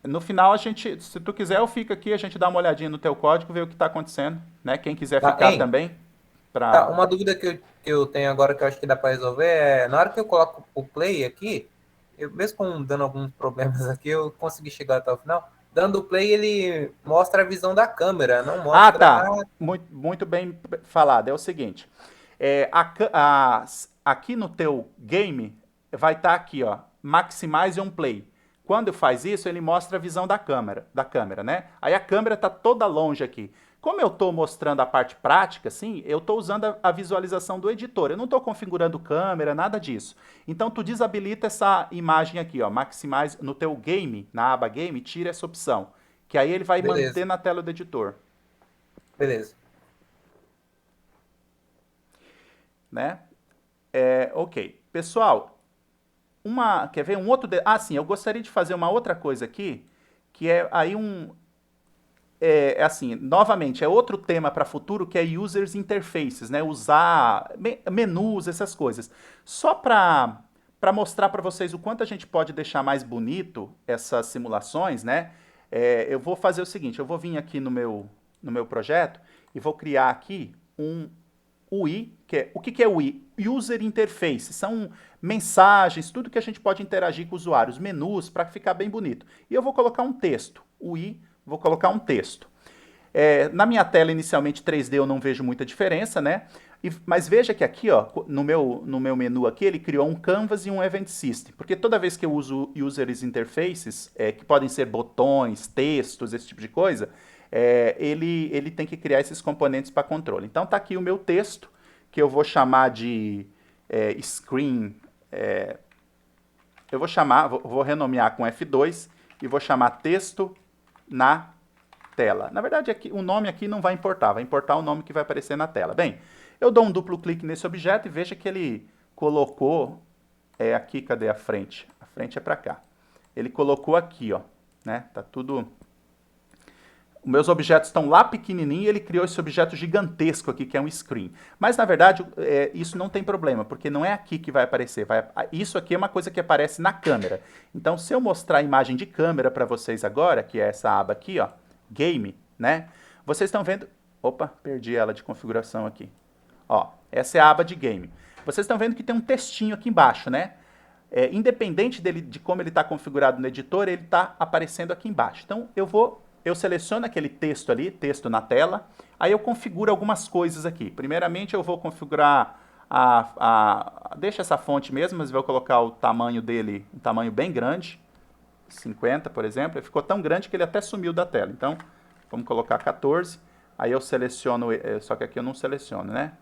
no final a gente, se tu quiser eu fico aqui, a gente dá uma olhadinha no teu código, ver o que está acontecendo, né? Quem quiser Tá, ficar também, tá, pra... uma dúvida que eu tenho agora que eu acho que dá para resolver é, na hora que eu coloco o play aqui, eu mesmo dando alguns problemas aqui, eu consegui chegar até o final. Dando o play, ele mostra a visão da câmera, não Ah, mostra tá. Muito bem falado. É o seguinte, aqui no teu game vai estar aqui, ó, Maximize on Play. Quando faz isso, ele mostra a visão da câmera, né? Aí a câmera está toda longe aqui. Como eu estou mostrando a parte prática, assim, eu estou usando a visualização do editor. Eu não estou configurando câmera, nada disso. Então, tu desabilita essa imagem aqui, ó, Maximize no teu game, na aba Game, tira essa opção. Que aí ele vai beleza, manter na tela do editor, beleza. né? Ok. Pessoal, quer ver um outro... sim, eu gostaria de fazer uma outra coisa aqui, que é aí assim, novamente, é outro tema para futuro que é Users Interfaces, né? Usar menus, essas coisas. Só para mostrar para vocês o quanto a gente pode deixar mais bonito essas simulações, né? Eu vou fazer o seguinte, eu vou vir aqui no meu projeto e vou criar aqui um UI, que é, o que é UI? User Interface, são mensagens, tudo que a gente pode interagir com usuários, menus, para ficar bem bonito. E eu vou colocar um texto, UI, vou colocar um texto. Na minha tela, inicialmente 3D, eu não vejo muita diferença, né? Mas veja que aqui, ó, no meu menu aqui, ele criou um Canvas e um Event System. Porque toda vez que eu uso User Interfaces, que podem ser botões, textos, esse tipo de coisa, ele tem que criar esses componentes para controle. Então tá aqui o meu texto, que eu vou chamar de screen. Eu vou renomear com F2 e vou chamar texto na tela. Na verdade, aqui, o nome aqui não vai importar o nome que vai aparecer na tela. Bem, eu dou um duplo clique nesse objeto e veja que ele colocou aqui, cadê a frente? A frente é para cá. Ele colocou aqui, ó, né? Tá tudo. Os meus objetos estão lá pequenininho e ele criou esse objeto gigantesco aqui, que é um screen. Mas, na verdade, isso não tem problema, porque não é aqui que vai aparecer. Isso aqui é uma coisa que aparece na câmera. Então, se eu mostrar a imagem de câmera para vocês agora, que é essa aba aqui, ó, Game, né? Vocês estão vendo... Opa, perdi ela de configuração aqui. Ó, essa é a aba de Game. Vocês estão vendo que tem um textinho aqui embaixo, né? Independente de como ele está configurado no editor, ele está aparecendo aqui embaixo. Então, eu seleciono aquele texto ali, texto na tela, aí eu configuro algumas coisas aqui. Primeiramente, eu vou configurar deixa essa fonte mesmo, mas vou colocar o tamanho dele, um tamanho bem grande, 50, por exemplo. Ele ficou tão grande que ele até sumiu da tela. Então, vamos colocar 14. Aí eu seleciono, só que aqui eu não seleciono, né?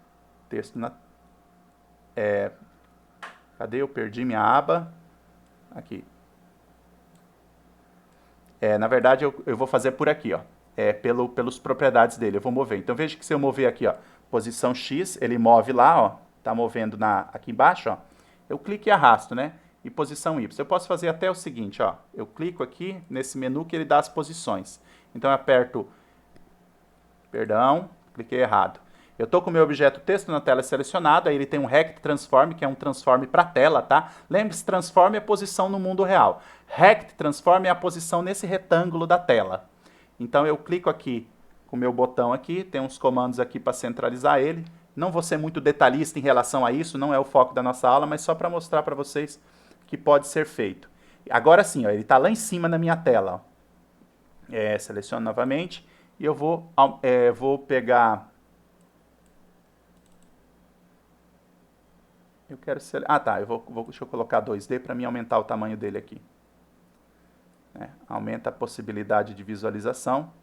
Texto na... Cadê? Eu perdi minha aba. Aqui. Na verdade, eu vou fazer por aqui, ó. Pelos propriedades dele. Eu vou mover. Então, veja que se eu mover aqui, ó, posição X, ele move lá, ó. Tá movendo aqui embaixo, ó. Eu clico e arrasto, né? E posição Y. Eu posso fazer até o seguinte, ó. Eu clico aqui nesse menu que ele dá as posições. Então, eu aperto... Perdão, cliquei errado. Eu estou com o meu objeto texto na tela selecionado, aí ele tem um Rect Transform, que é um transform para tela, tá? Lembre-se, transform é a posição no mundo real. Rect Transform é a posição nesse retângulo da tela. Então eu clico aqui com o meu botão aqui, tem uns comandos aqui para centralizar ele. Não vou ser muito detalhista em relação a isso, não é o foco da nossa aula, mas só para mostrar para vocês que pode ser feito. Agora sim, ó, ele está lá em cima na minha tela. Ó. Seleciono novamente e eu vou pegar... Eu quero tá, deixa eu colocar 2D para mim aumentar o tamanho dele aqui. Aumenta a possibilidade de visualização.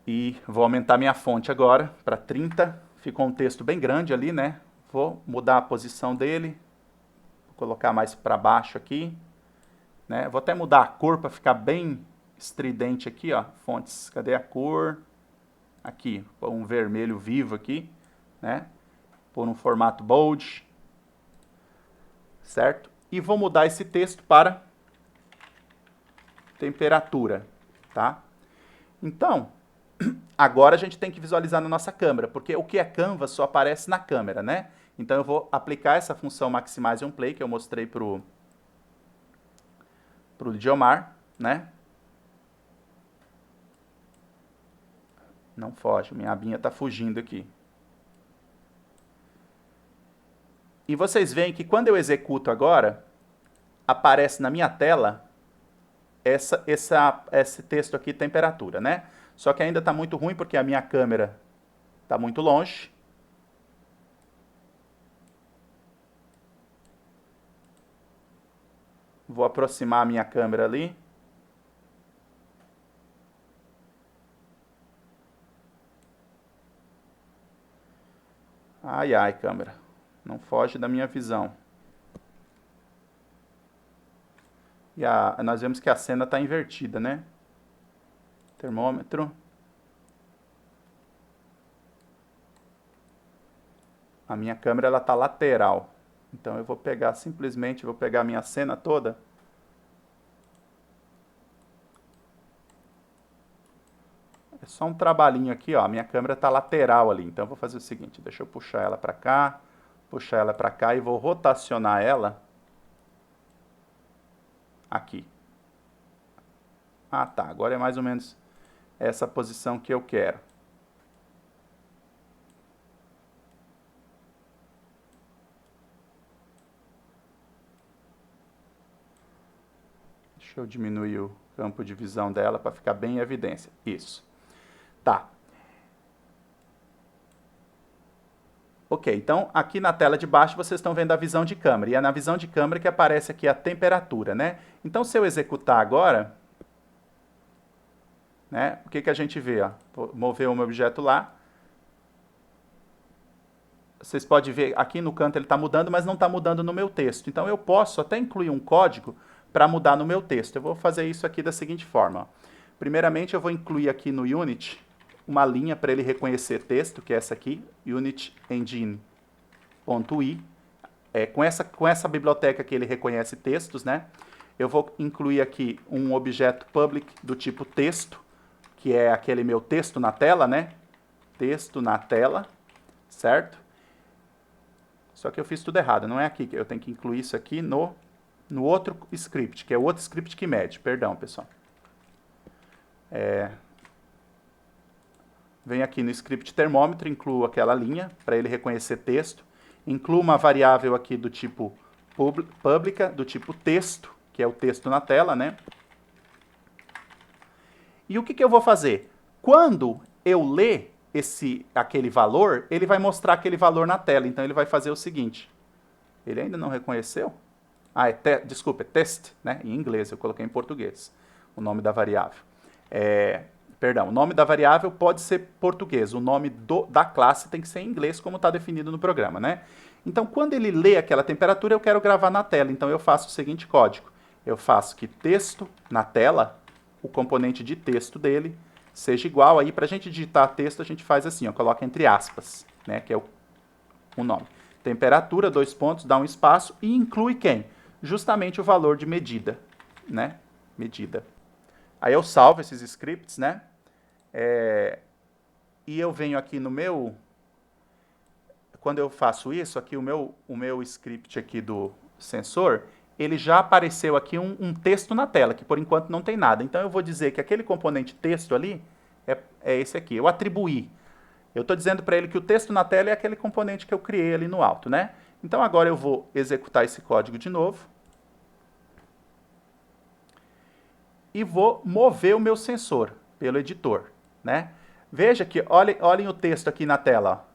E vou aumentar minha fonte agora para 30. Ficou um texto bem grande ali, né? Vou mudar a posição dele. Vou colocar mais para baixo aqui. Né? Vou até mudar a cor para ficar bem estridente aqui, ó. Fontes, cadê a cor? Aqui, um vermelho vivo aqui, né? Por um formato bold, certo? E vou mudar esse texto para temperatura, tá? Então, agora a gente tem que visualizar na nossa câmera, porque o que é Canvas só aparece na câmera, né? Então eu vou aplicar essa função Maximize on Play que eu mostrei pro Diomar, né? Não foge, minha abinha tá fugindo aqui. E vocês veem que quando eu executo agora, aparece na minha tela esse texto aqui, temperatura, né? Só que ainda está muito ruim porque a minha câmera está muito longe. Vou aproximar a minha câmera ali. Ai, ai, câmera. Não foge da minha visão. E nós vemos que a cena está invertida, né? Termômetro. A minha câmera ela está lateral. Então eu vou pegar simplesmente, vou pegar a minha cena toda. É só um trabalhinho aqui, ó. A minha câmera está lateral ali. Então eu vou fazer o seguinte, deixa eu puxar ela para cá, puxar ela para cá e vou rotacionar ela aqui. Ah, tá. Agora é mais ou menos essa posição que eu quero. Deixa eu diminuir o campo de visão dela para ficar bem em evidência. Isso. Tá. Ok, então aqui na tela de baixo vocês estão vendo a visão de câmera. E é na visão de câmera que aparece aqui a temperatura, né? Então se eu executar agora, né, o que que a gente vê? Ó? Vou mover o meu objeto lá. Vocês podem ver aqui no canto ele está mudando, mas não está mudando no meu texto. Então eu posso até incluir um código para mudar no meu texto. Eu vou fazer isso aqui da seguinte forma. Ó. Primeiramente eu vou incluir aqui no Unity uma linha para ele reconhecer texto, que é essa aqui, Unity Engine.i. Com essa biblioteca que ele reconhece textos, né? Eu vou incluir aqui um objeto public do tipo texto, que é aquele meu texto na tela, né? Texto na tela, certo? Só que eu fiz tudo errado, não é aqui. Eu tenho que incluir isso aqui no outro script, que é o outro script que mede. Perdão, pessoal. Vem aqui no script termômetro, incluo aquela linha para ele reconhecer texto. Incluo uma variável aqui do tipo pública, do tipo texto, que é o texto na tela, né? E o que que eu vou fazer? Quando eu ler aquele valor, ele vai mostrar aquele valor na tela. Então ele vai fazer o seguinte. Ele ainda não reconheceu? Ah, desculpa, é test, né? Em inglês, eu coloquei em português o nome da variável. Perdão, o nome da variável pode ser português, o nome da classe tem que ser em inglês, como está definido no programa, né? Então, quando ele lê aquela temperatura, eu quero gravar na tela. Então, eu faço o seguinte código. Eu faço que texto na tela, o componente de texto dele, seja igual. Aí, para a gente digitar texto, a gente faz assim, ó, coloca entre aspas, né? Que é o nome. Temperatura, 2 pontos, dá um espaço e inclui quem? Justamente o valor de medida, né? Medida. Aí eu salvo esses scripts, né? E eu venho aqui no meu... Quando eu faço isso, aqui o meu script aqui do sensor, ele já apareceu aqui um texto na tela, que por enquanto não tem nada. Então eu vou dizer que aquele componente texto ali é esse aqui. Eu atribuí. Eu estou dizendo para ele que o texto na tela é aquele componente que eu criei ali no alto, né? Então agora eu vou executar esse código de novo. E vou mover o meu sensor pelo editor, né? Veja que, olhem o texto aqui na tela. Ó.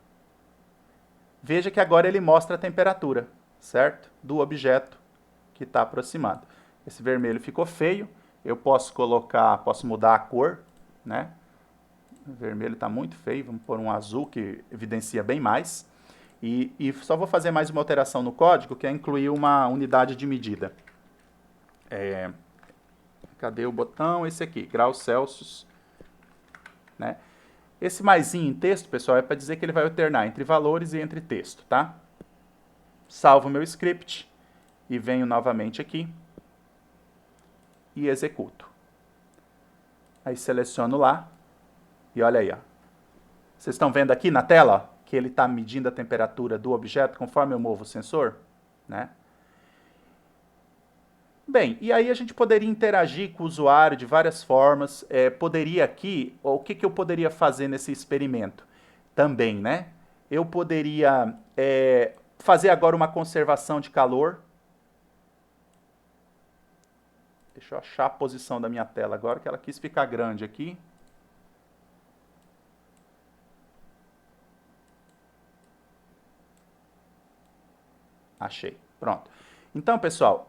Veja que agora ele mostra a temperatura, certo? Do objeto que está aproximado. Esse vermelho ficou feio. Eu posso mudar a cor, né? O vermelho está muito feio. Vamos pôr um azul que evidencia bem mais. E só vou fazer mais uma alteração no código, que é incluir uma unidade de medida. Cadê o botão? Esse aqui, graus Celsius, né? Esse maisinho em texto, pessoal, é para dizer que ele vai alternar entre valores e entre texto, tá? Salvo meu script e venho novamente aqui e executo. Aí seleciono lá e olha aí, ó. Vocês estão vendo aqui na tela, ó, que ele está medindo a temperatura do objeto conforme eu movo o sensor, né? Bem, e aí a gente poderia interagir com o usuário de várias formas. Poderia aqui, o que eu poderia fazer nesse experimento? Também, né? Eu poderia fazer agora uma conservação de calor. Deixa eu achar a posição da minha tela agora, que ela quis ficar grande aqui. Achei. Pronto. Então, pessoal,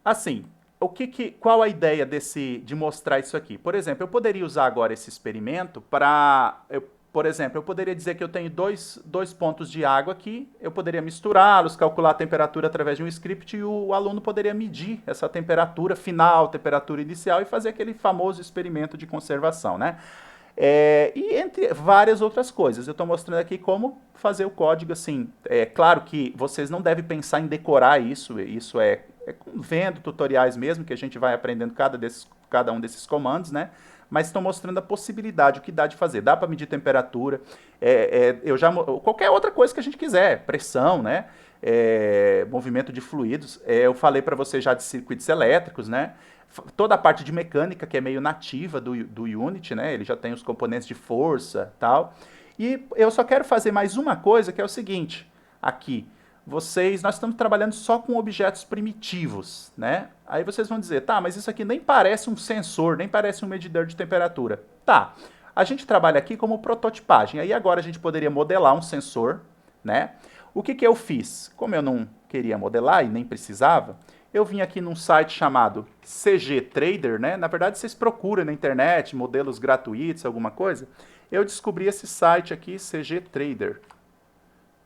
assim, qual a ideia de mostrar isso aqui? Por exemplo, eu poderia usar agora esse experimento para... Por exemplo, eu poderia dizer que eu tenho dois pontos de água aqui, eu poderia misturá-los, calcular a temperatura através de um script e o aluno poderia medir essa temperatura final, temperatura inicial e fazer aquele famoso experimento de conservação, né? E entre várias outras coisas. Eu estou mostrando aqui como fazer o código assim. É claro que vocês não devem pensar em decorar isso vendo tutoriais mesmo, que a gente vai aprendendo cada um desses comandos, né? Mas estão mostrando a possibilidade, o que dá de fazer. Dá para medir temperatura, qualquer outra coisa que a gente quiser, pressão, né? Movimento de fluidos. Eu falei para você já de circuitos elétricos, né? Toda a parte de mecânica, que é meio nativa do Unity, né? Ele já tem os componentes de força e tal. E eu só quero fazer mais uma coisa, que é o seguinte, aqui. nós estamos trabalhando só com objetos primitivos, né? Aí vocês vão dizer, tá, mas isso aqui nem parece um sensor, nem parece um medidor de temperatura. Tá, a gente trabalha aqui como prototipagem, aí agora a gente poderia modelar um sensor, né? O que eu fiz? Como eu não queria modelar e nem precisava, eu vim aqui num site chamado CG Trader, né? Na verdade, vocês procuram na internet modelos gratuitos, alguma coisa. Eu descobri esse site aqui, CG Trader,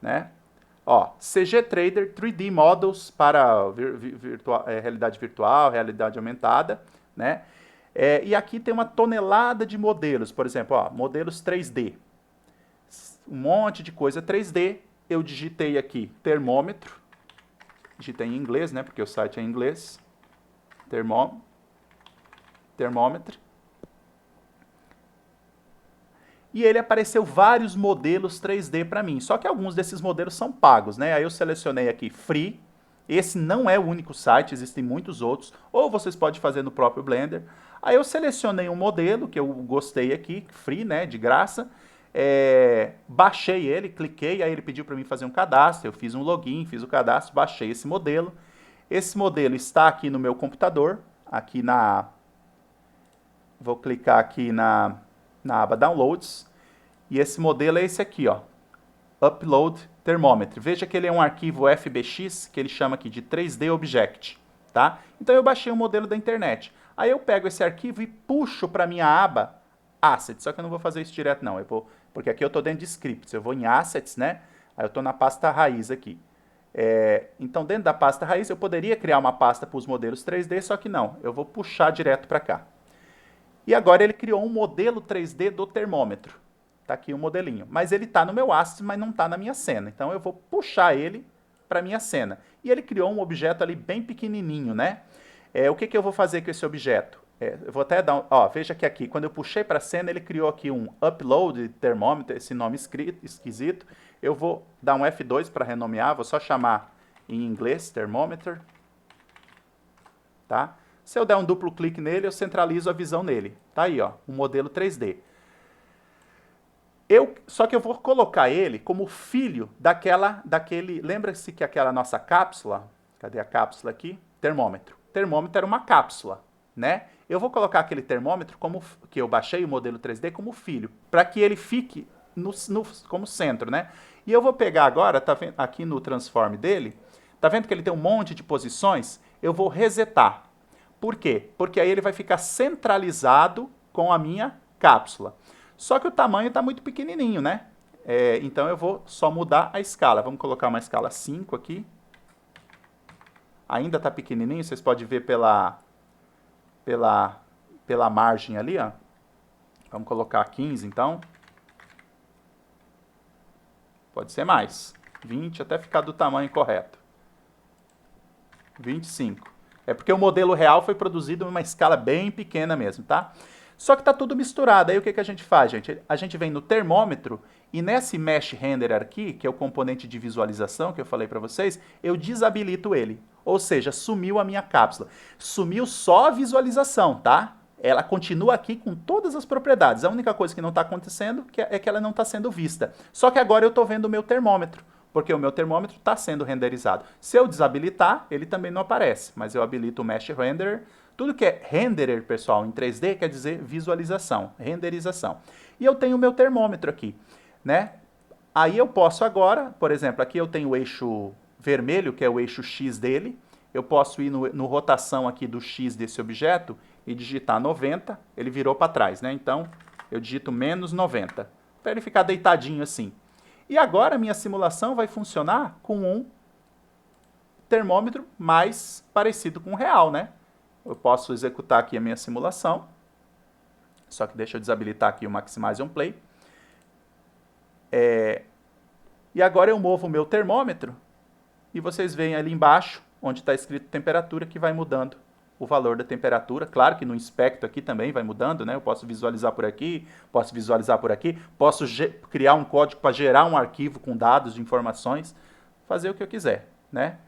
né? Ó, CG Trader 3D Models para realidade virtual, realidade aumentada, né? E aqui tem uma tonelada de modelos, por exemplo, ó, modelos 3D. Um monte de coisa 3D. Eu digitei aqui termômetro, digitei em inglês, né? Porque o site é em inglês. Termômetro. E ele apareceu vários modelos 3D para mim. Só que alguns desses modelos são pagos, né? Aí eu selecionei aqui Free. Esse não é o único site, existem muitos outros. Ou vocês podem fazer no próprio Blender. Aí eu selecionei um modelo que eu gostei aqui, Free, né? De graça. Baixei ele, cliquei, aí ele pediu para mim fazer um cadastro. Eu fiz um login, fiz o cadastro, baixei esse modelo. Esse modelo está aqui no meu computador. Aqui na... Vou clicar aqui na aba Downloads, e esse modelo é esse aqui, ó, Upload Thermometer. Veja que ele é um arquivo FBX, que ele chama aqui de 3D Object, tá? Então eu baixei um modelo da internet. Aí eu pego esse arquivo e puxo para minha aba Assets, só que eu não vou fazer isso direto não, porque aqui eu estou dentro de Scripts, eu vou em Assets, né? Aí eu estou na pasta raiz aqui. Então dentro da pasta raiz eu poderia criar uma pasta para os modelos 3D, só que não, eu vou puxar direto para cá. E agora ele criou um modelo 3D do termômetro. Está aqui o modelinho. Mas ele está no meu assets, mas não está na minha cena. Então eu vou puxar ele para a minha cena. E ele criou um objeto ali bem pequenininho, né? O que eu vou fazer com esse objeto? Eu vou até dar veja que aqui, quando eu puxei para a cena, ele criou aqui um upload thermometer, esse nome esquisito. Eu vou dar um F2 para renomear, vou só chamar em inglês, thermometer. Tá? Se eu der um duplo clique nele, eu centralizo a visão nele. Tá aí, ó, um modelo 3D. Só que eu vou colocar ele como filho daquele... Lembra-se que aquela nossa cápsula... Cadê a cápsula aqui? Termômetro. Termômetro era uma cápsula, né? Eu vou colocar aquele termômetro que eu baixei o modelo 3D como filho, para que ele fique como centro, né? E eu vou pegar agora, tá vendo, aqui no transform dele, tá vendo que ele tem um monte de posições? Eu vou resetar. Por quê? Porque aí ele vai ficar centralizado com a minha cápsula. Só que o tamanho está muito pequenininho, né? Então eu vou só mudar a escala. Vamos colocar uma escala 5 aqui. Ainda está pequenininho, vocês podem ver pela margem ali, ó. Vamos colocar 15, então. Pode ser mais. 20 até ficar do tamanho correto. 25. É porque o modelo real foi produzido em uma escala bem pequena mesmo, tá? Só que tá tudo misturado. Aí o que a gente faz, gente? A gente vem no termômetro e nesse Mesh Render aqui, que é o componente de visualização que eu falei para vocês, eu desabilito ele. Ou seja, sumiu a minha cápsula. Sumiu só a visualização, tá? Ela continua aqui com todas as propriedades. A única coisa que não está acontecendo é que ela não está sendo vista. Só que agora eu estou vendo o meu termômetro, porque o meu termômetro está sendo renderizado. Se eu desabilitar, ele também não aparece, mas eu habilito o Mesh Renderer. Tudo que é renderer, pessoal, em 3D quer dizer visualização, renderização. E eu tenho o meu termômetro aqui, né? Aí eu posso agora, por exemplo, aqui eu tenho o eixo vermelho, que é o eixo X dele. Eu posso ir no rotação aqui do X desse objeto e digitar 90, ele virou para trás, né? Então, eu digito menos 90, para ele ficar deitadinho assim. E agora a minha simulação vai funcionar com um termômetro mais parecido com o real, né? Eu posso executar aqui a minha simulação, só que deixa eu desabilitar aqui o Maximize on Play. E agora eu movo o meu termômetro e vocês veem ali embaixo, onde está escrito temperatura, que vai mudando o valor da temperatura. Claro que no inspecto aqui também vai mudando, né? Eu posso visualizar por aqui, posso visualizar por aqui, posso criar um código para gerar um arquivo com dados de informações, fazer o que eu quiser, né?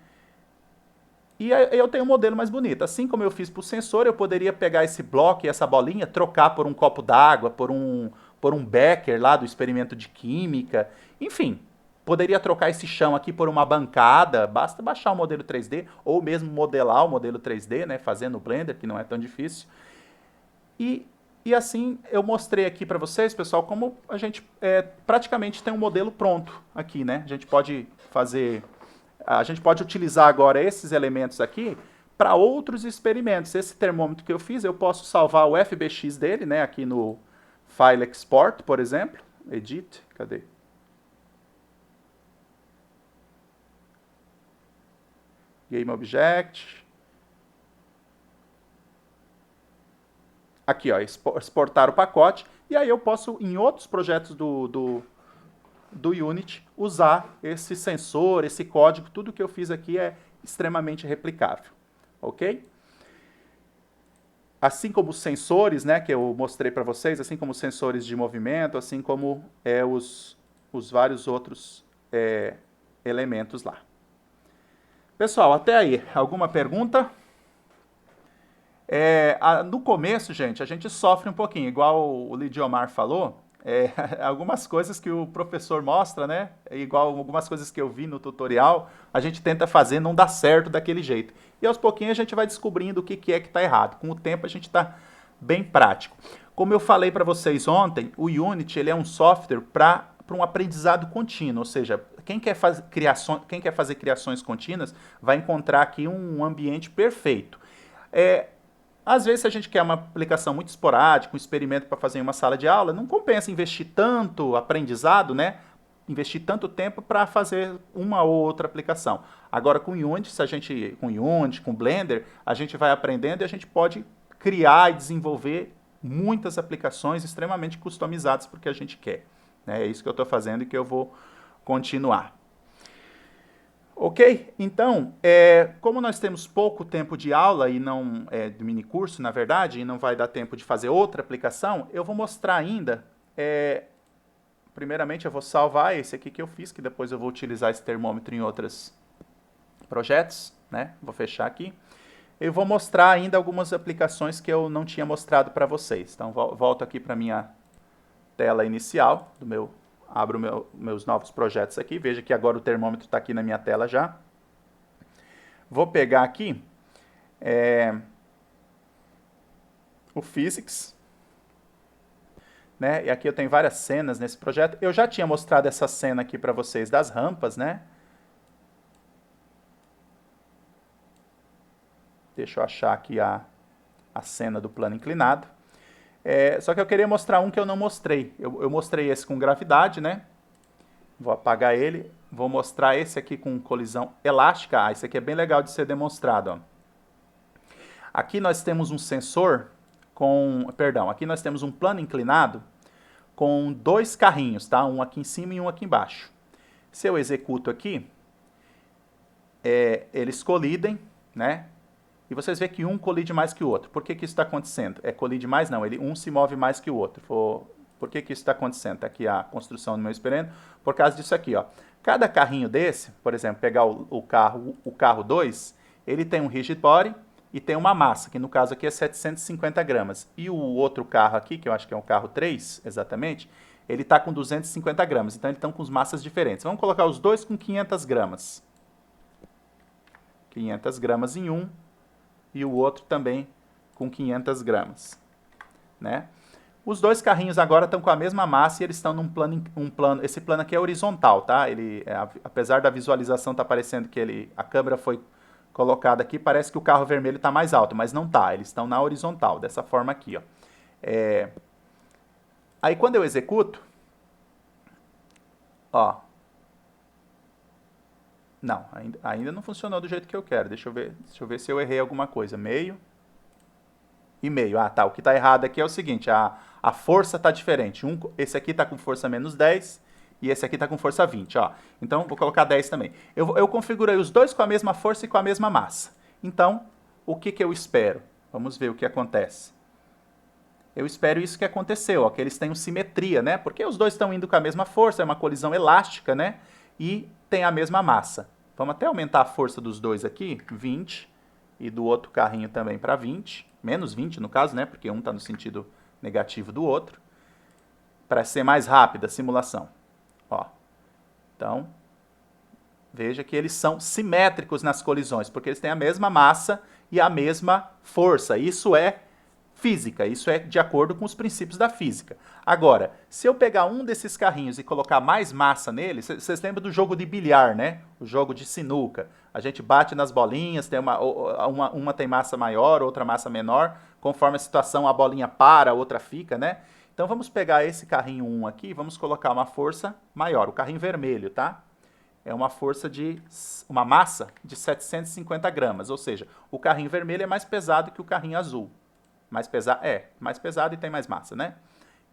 E aí eu tenho um modelo mais bonito. Assim como eu fiz para o sensor, eu poderia pegar esse bloco e essa bolinha, trocar por um copo d'água, por um becker lá do experimento de química, enfim. Poderia trocar esse chão aqui por uma bancada, basta baixar o modelo 3D, ou mesmo modelar o modelo 3D, né, fazendo o Blender, que não é tão difícil. E assim eu mostrei aqui para vocês, pessoal, como a gente praticamente tem um modelo pronto aqui, né? A gente pode utilizar agora esses elementos aqui para outros experimentos. Esse termômetro que eu fiz, eu posso salvar o FBX dele, né, aqui no File Export, por exemplo. Edit, cadê? Game Object. Aqui, ó, exportar o pacote. E aí eu posso, em outros projetos do Unity, usar esse sensor, esse código. Tudo que eu fiz aqui é extremamente replicável. Ok? Assim como os sensores, né, que eu mostrei para vocês, assim como os sensores de movimento, assim como os vários outros elementos lá. Pessoal, até aí, alguma pergunta? No começo, gente, a gente sofre um pouquinho, igual o Lidiomar falou, algumas coisas que o professor mostra, né? Igual algumas coisas que eu vi no tutorial, a gente tenta fazer, não dá certo daquele jeito. E aos pouquinhos a gente vai descobrindo o que é que está errado. Com o tempo a gente está bem prático. Como eu falei para vocês ontem, o Unity ele é um software para um aprendizado contínuo, ou seja, quem quer fazer criações contínuas vai encontrar aqui um ambiente perfeito. Às vezes, se a gente quer uma aplicação muito esporádica, um experimento para fazer em uma sala de aula, não compensa investir tanto aprendizado, né? Investir tanto tempo para fazer uma ou outra aplicação. Agora, com Unity, com Blender, a gente vai aprendendo e a gente pode criar e desenvolver muitas aplicações extremamente customizadas para o que a gente quer. É isso que eu estou fazendo e que eu vou continuar. Ok? Então, como nós temos pouco tempo de aula e não do minicurso, na verdade, e não vai dar tempo de fazer outra aplicação, eu vou mostrar ainda. Primeiramente, eu vou salvar esse aqui que eu fiz, que depois eu vou utilizar esse termômetro em outros projetos, né? Vou fechar aqui. Eu vou mostrar ainda algumas aplicações que eu não tinha mostrado para vocês. Então, volto aqui para a minha tela inicial abro meus novos projetos aqui. Veja que agora o termômetro está aqui na minha tela já. Vou pegar aqui o Physics. Né? E aqui eu tenho várias cenas nesse projeto. Eu já tinha mostrado essa cena aqui para vocês das rampas, né? Deixa eu achar aqui a cena do plano inclinado. Só que eu queria mostrar um que eu não mostrei. Eu mostrei esse com gravidade, né? Vou apagar ele. Vou mostrar esse aqui com colisão elástica. Esse aqui é bem legal de ser demonstrado. Ó. Aqui nós temos um sensor aqui nós temos um plano inclinado com dois carrinhos, tá? Um aqui em cima e um aqui embaixo. Se eu executo aqui, eles colidem, né? E vocês veem que um colide mais que o outro. Por que isso está acontecendo? Colide mais? Não, um se move mais que o outro. Por que isso está acontecendo? Tá aqui a construção do meu experimento. Por causa disso aqui, ó. Cada carrinho desse, por exemplo, pegar o carro 2, ele tem um rigid body e tem uma massa, que no caso aqui é 750 gramas. E o outro carro aqui, que eu acho que é o carro 3, exatamente, ele está com 250 gramas. Então, eles estão com massas diferentes. Vamos colocar os dois com 500 gramas. 500 gramas em um. E o outro também com 500 gramas. Né? Os dois carrinhos agora estão com a mesma massa e eles estão num plano. Esse plano aqui é horizontal, tá? Apesar da visualização estar parecendo que a câmera foi colocada aqui, parece que o carro vermelho está mais alto, mas não está. Eles estão na horizontal, dessa forma aqui. Ó. Aí quando eu executo, ó, não, ainda não funcionou do jeito que eu quero. Deixa eu ver se eu errei alguma coisa. Meio e meio. Ah, tá. O que está errado aqui é o seguinte, a força está diferente. Esse aqui está com força menos 10 e esse aqui está com força 20. Ó. Então, vou colocar 10 também. Eu configurei os dois com a mesma força e com a mesma massa. Então, o que eu espero? Vamos ver o que acontece. Eu espero isso que aconteceu, ó, que eles tenham simetria, né? Porque os dois estão indo com a mesma força, é uma colisão elástica, né? E tem a mesma massa. Vamos até aumentar a força dos dois aqui, 20, e do outro carrinho também para 20, menos 20 no caso, né? Porque um está no sentido negativo do outro, para ser mais rápida a simulação. Ó, Então, veja que eles são simétricos nas colisões, porque eles têm a mesma massa e a mesma força. Isso é física, isso é de acordo com os princípios da física. Agora, se eu pegar um desses carrinhos e colocar mais massa nele, vocês lembram do jogo de bilhar, né? O jogo de sinuca. A gente bate nas bolinhas, tem uma tem massa maior, outra massa menor, conforme a situação a bolinha para, a outra fica, né? Então vamos pegar esse carrinho 1 aqui e vamos colocar uma força maior, o carrinho vermelho, tá? É uma massa de 750 gramas, ou seja, o carrinho vermelho é mais pesado que o carrinho azul. Mais pesado e tem mais massa, né?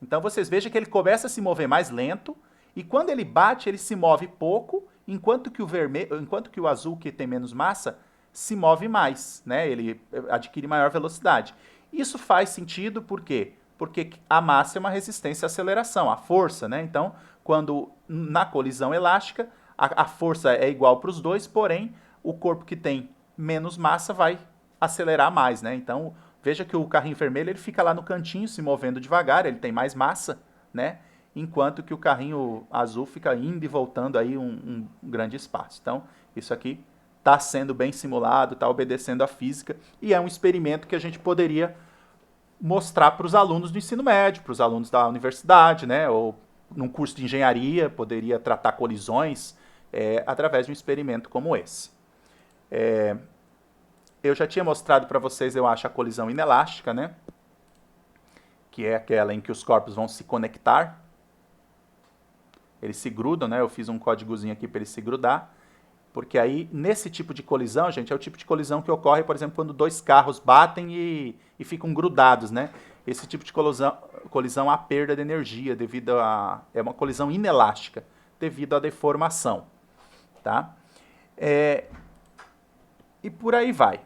Então vocês vejam que ele começa a se mover mais lento e quando ele bate, ele se move pouco, enquanto que o azul, que tem menos massa, se move mais, né? Ele adquire maior velocidade. Isso faz sentido por quê? Porque a massa é uma resistência à aceleração, a força, né? Então, quando na colisão elástica, a força é igual para os dois, porém, o corpo que tem menos massa vai acelerar mais, né? Então, veja que o carrinho vermelho ele fica lá no cantinho se movendo devagar, ele tem mais massa, né? Enquanto que o carrinho azul fica indo e voltando aí um grande espaço. Então, isso aqui está sendo bem simulado, está obedecendo à física e é um experimento que a gente poderia mostrar para os alunos do ensino médio, para os alunos da universidade, né? Ou num curso de engenharia, poderia tratar colisões através de um experimento como esse. Eu já tinha mostrado para vocês, eu acho, a colisão inelástica, né? Que é aquela em que os corpos vão se conectar. Eles se grudam, né? Eu fiz um códigozinho aqui para ele se grudar. Porque aí, nesse tipo de colisão, gente, é o tipo de colisão que ocorre, por exemplo, quando dois carros batem e ficam grudados, né? Esse tipo de colisão há perda de energia devido a... É uma colisão inelástica, devido à deformação, tá? E por aí vai.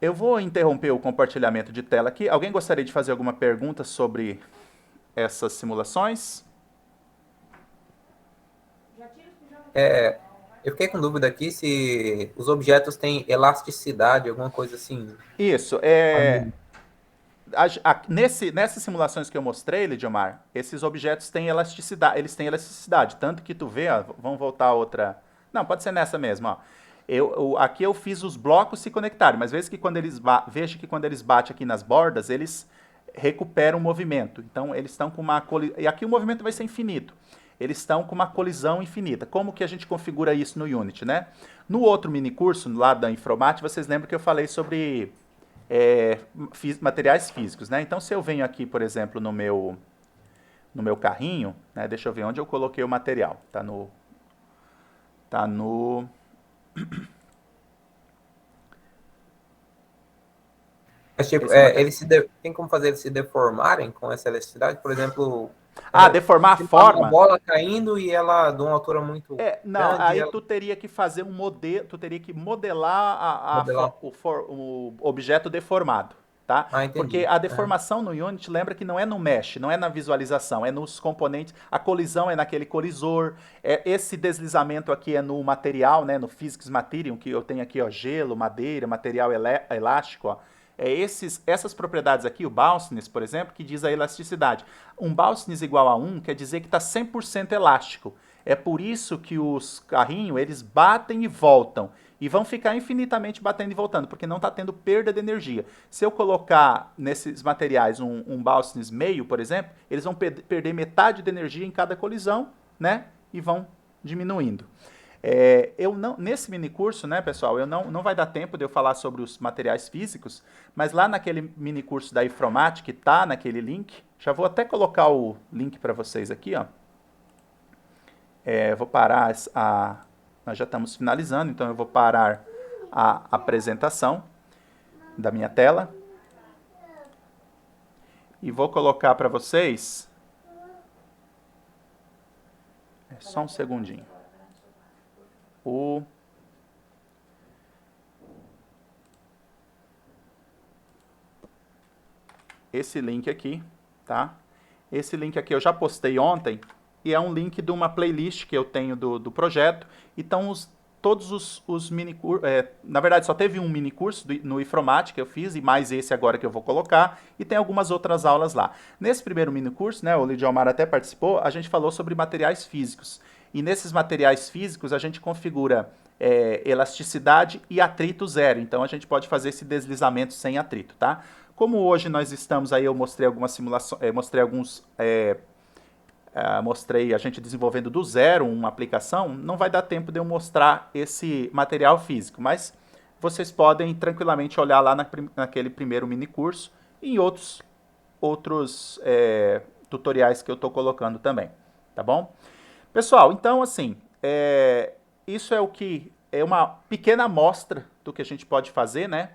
Eu vou interromper o compartilhamento de tela aqui. Alguém gostaria de fazer alguma pergunta sobre essas simulações? Eu fiquei com dúvida aqui se os objetos têm elasticidade, alguma coisa assim. Isso. Nessas simulações que eu mostrei, Lidiomar, esses objetos têm elasticidade. Eles têm elasticidade. Tanto que tu vê, ó, vamos voltar a outra. Não, pode ser nessa mesmo, ó. Aqui eu fiz os blocos se conectarem, mas veja que quando eles batem aqui nas bordas, eles recuperam o movimento. Então, eles estão com uma e aqui o movimento vai ser infinito. Eles estão com uma colisão infinita. Como que a gente configura isso no Unity, né? No outro minicurso, lá da Infromat, vocês lembram que eu falei sobre materiais físicos, né? Então, se eu venho aqui, por exemplo, no meu carrinho, né? Deixa eu ver onde eu coloquei o material. Tá no Mas, tipo, tem como fazer eles se deformarem com essa elasticidade? Por exemplo, deformar a uma forma. bola caindo e ela de uma altura muito Não, grande. aí tu teria que fazer um modelo, tu teria que modelar o objeto deformado, tá? Ah, entendi. Porque a deformação no Unity, lembra que não é no mesh, não é na visualização, é nos componentes, a colisão é naquele colisor, esse deslizamento aqui é no material, né, no Physics Material, que eu tenho aqui, ó, gelo, madeira, material elástico, ó. Essas propriedades aqui, o bounciness, por exemplo, que diz a elasticidade. Um bounciness igual a 1 quer dizer que está 100% elástico. É por isso que os carrinhos, eles batem e voltam. E vão ficar infinitamente batendo e voltando, porque não está tendo perda de energia. Se eu colocar nesses materiais um bounciness meio, por exemplo, eles vão perder metade de energia em cada colisão, né? E vão diminuindo. Nesse minicurso, né, pessoal, não vai dar tempo de eu falar sobre os materiais físicos, mas lá naquele minicurso da Ifromat, que está naquele link, já vou até colocar o link para vocês aqui, ó. Vou parar nós já estamos finalizando, então eu vou parar a apresentação da minha tela e vou colocar para vocês. Só um segundinho. Esse link aqui, tá? Esse link aqui eu já postei ontem e é um link de uma playlist que eu tenho do projeto e estão todos os mini cursos, na verdade só teve um mini curso no Ifromat que eu fiz, e mais esse agora que eu vou colocar, e tem algumas outras aulas lá. Nesse primeiro mini curso, né, o Lidiomar até participou, a gente falou sobre materiais físicos. E nesses materiais físicos a gente configura elasticidade e atrito zero. Então a gente pode fazer esse deslizamento sem atrito, tá? Como hoje nós estamos aí, eu mostrei algumas simulações, mostrei a gente desenvolvendo do zero uma aplicação, não vai dar tempo de eu mostrar esse material físico, mas vocês podem tranquilamente olhar lá naquele primeiro mini curso e em outros tutoriais que eu estou colocando também, tá bom? Pessoal, então assim, isso é uma pequena amostra do que a gente pode fazer, né?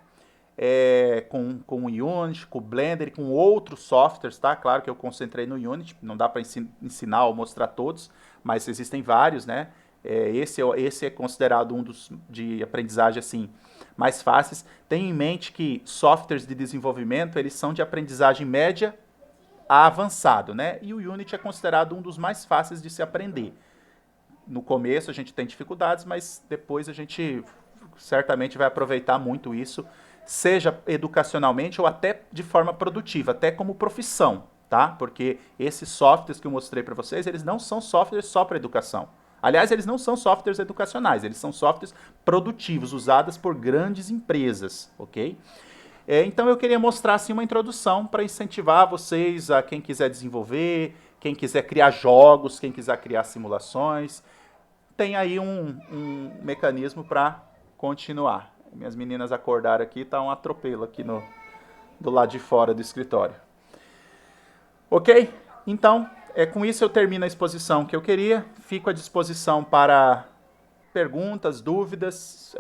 Com o Unity, com o Blender e com outros softwares, tá? Claro que eu concentrei no Unity, não dá para ensinar ou mostrar todos, mas existem vários, né? Esse é considerado um dos de aprendizagem assim mais fáceis. Tenha em mente que softwares de desenvolvimento, eles são de aprendizagem média a avançado, né? E o Unity é considerado um dos mais fáceis de se aprender. No começo a gente tem dificuldades, mas depois a gente certamente vai aproveitar muito isso, seja educacionalmente ou até de forma produtiva, até como profissão, tá? Porque esses softwares que eu mostrei para vocês, eles não são softwares só para educação. Aliás, eles não são softwares educacionais, eles são softwares produtivos, usados por grandes empresas, ok? Então eu queria mostrar assim uma introdução para incentivar vocês, a quem quiser desenvolver, quem quiser criar jogos, quem quiser criar simulações, tem aí um mecanismo para continuar. Minhas meninas acordaram aqui, tá um atropelo aqui do lado de fora do escritório. Ok? Então, com isso eu termino a exposição que eu queria. Fico à disposição para perguntas, dúvidas.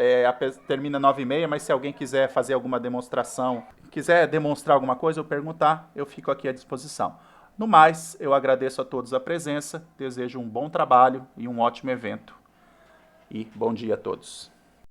Termina 9h30, mas se alguém quiser fazer alguma demonstração, quiser demonstrar alguma coisa ou perguntar, eu fico aqui à disposição. No mais, eu agradeço a todos a presença, desejo um bom trabalho e um ótimo evento. E bom dia a todos.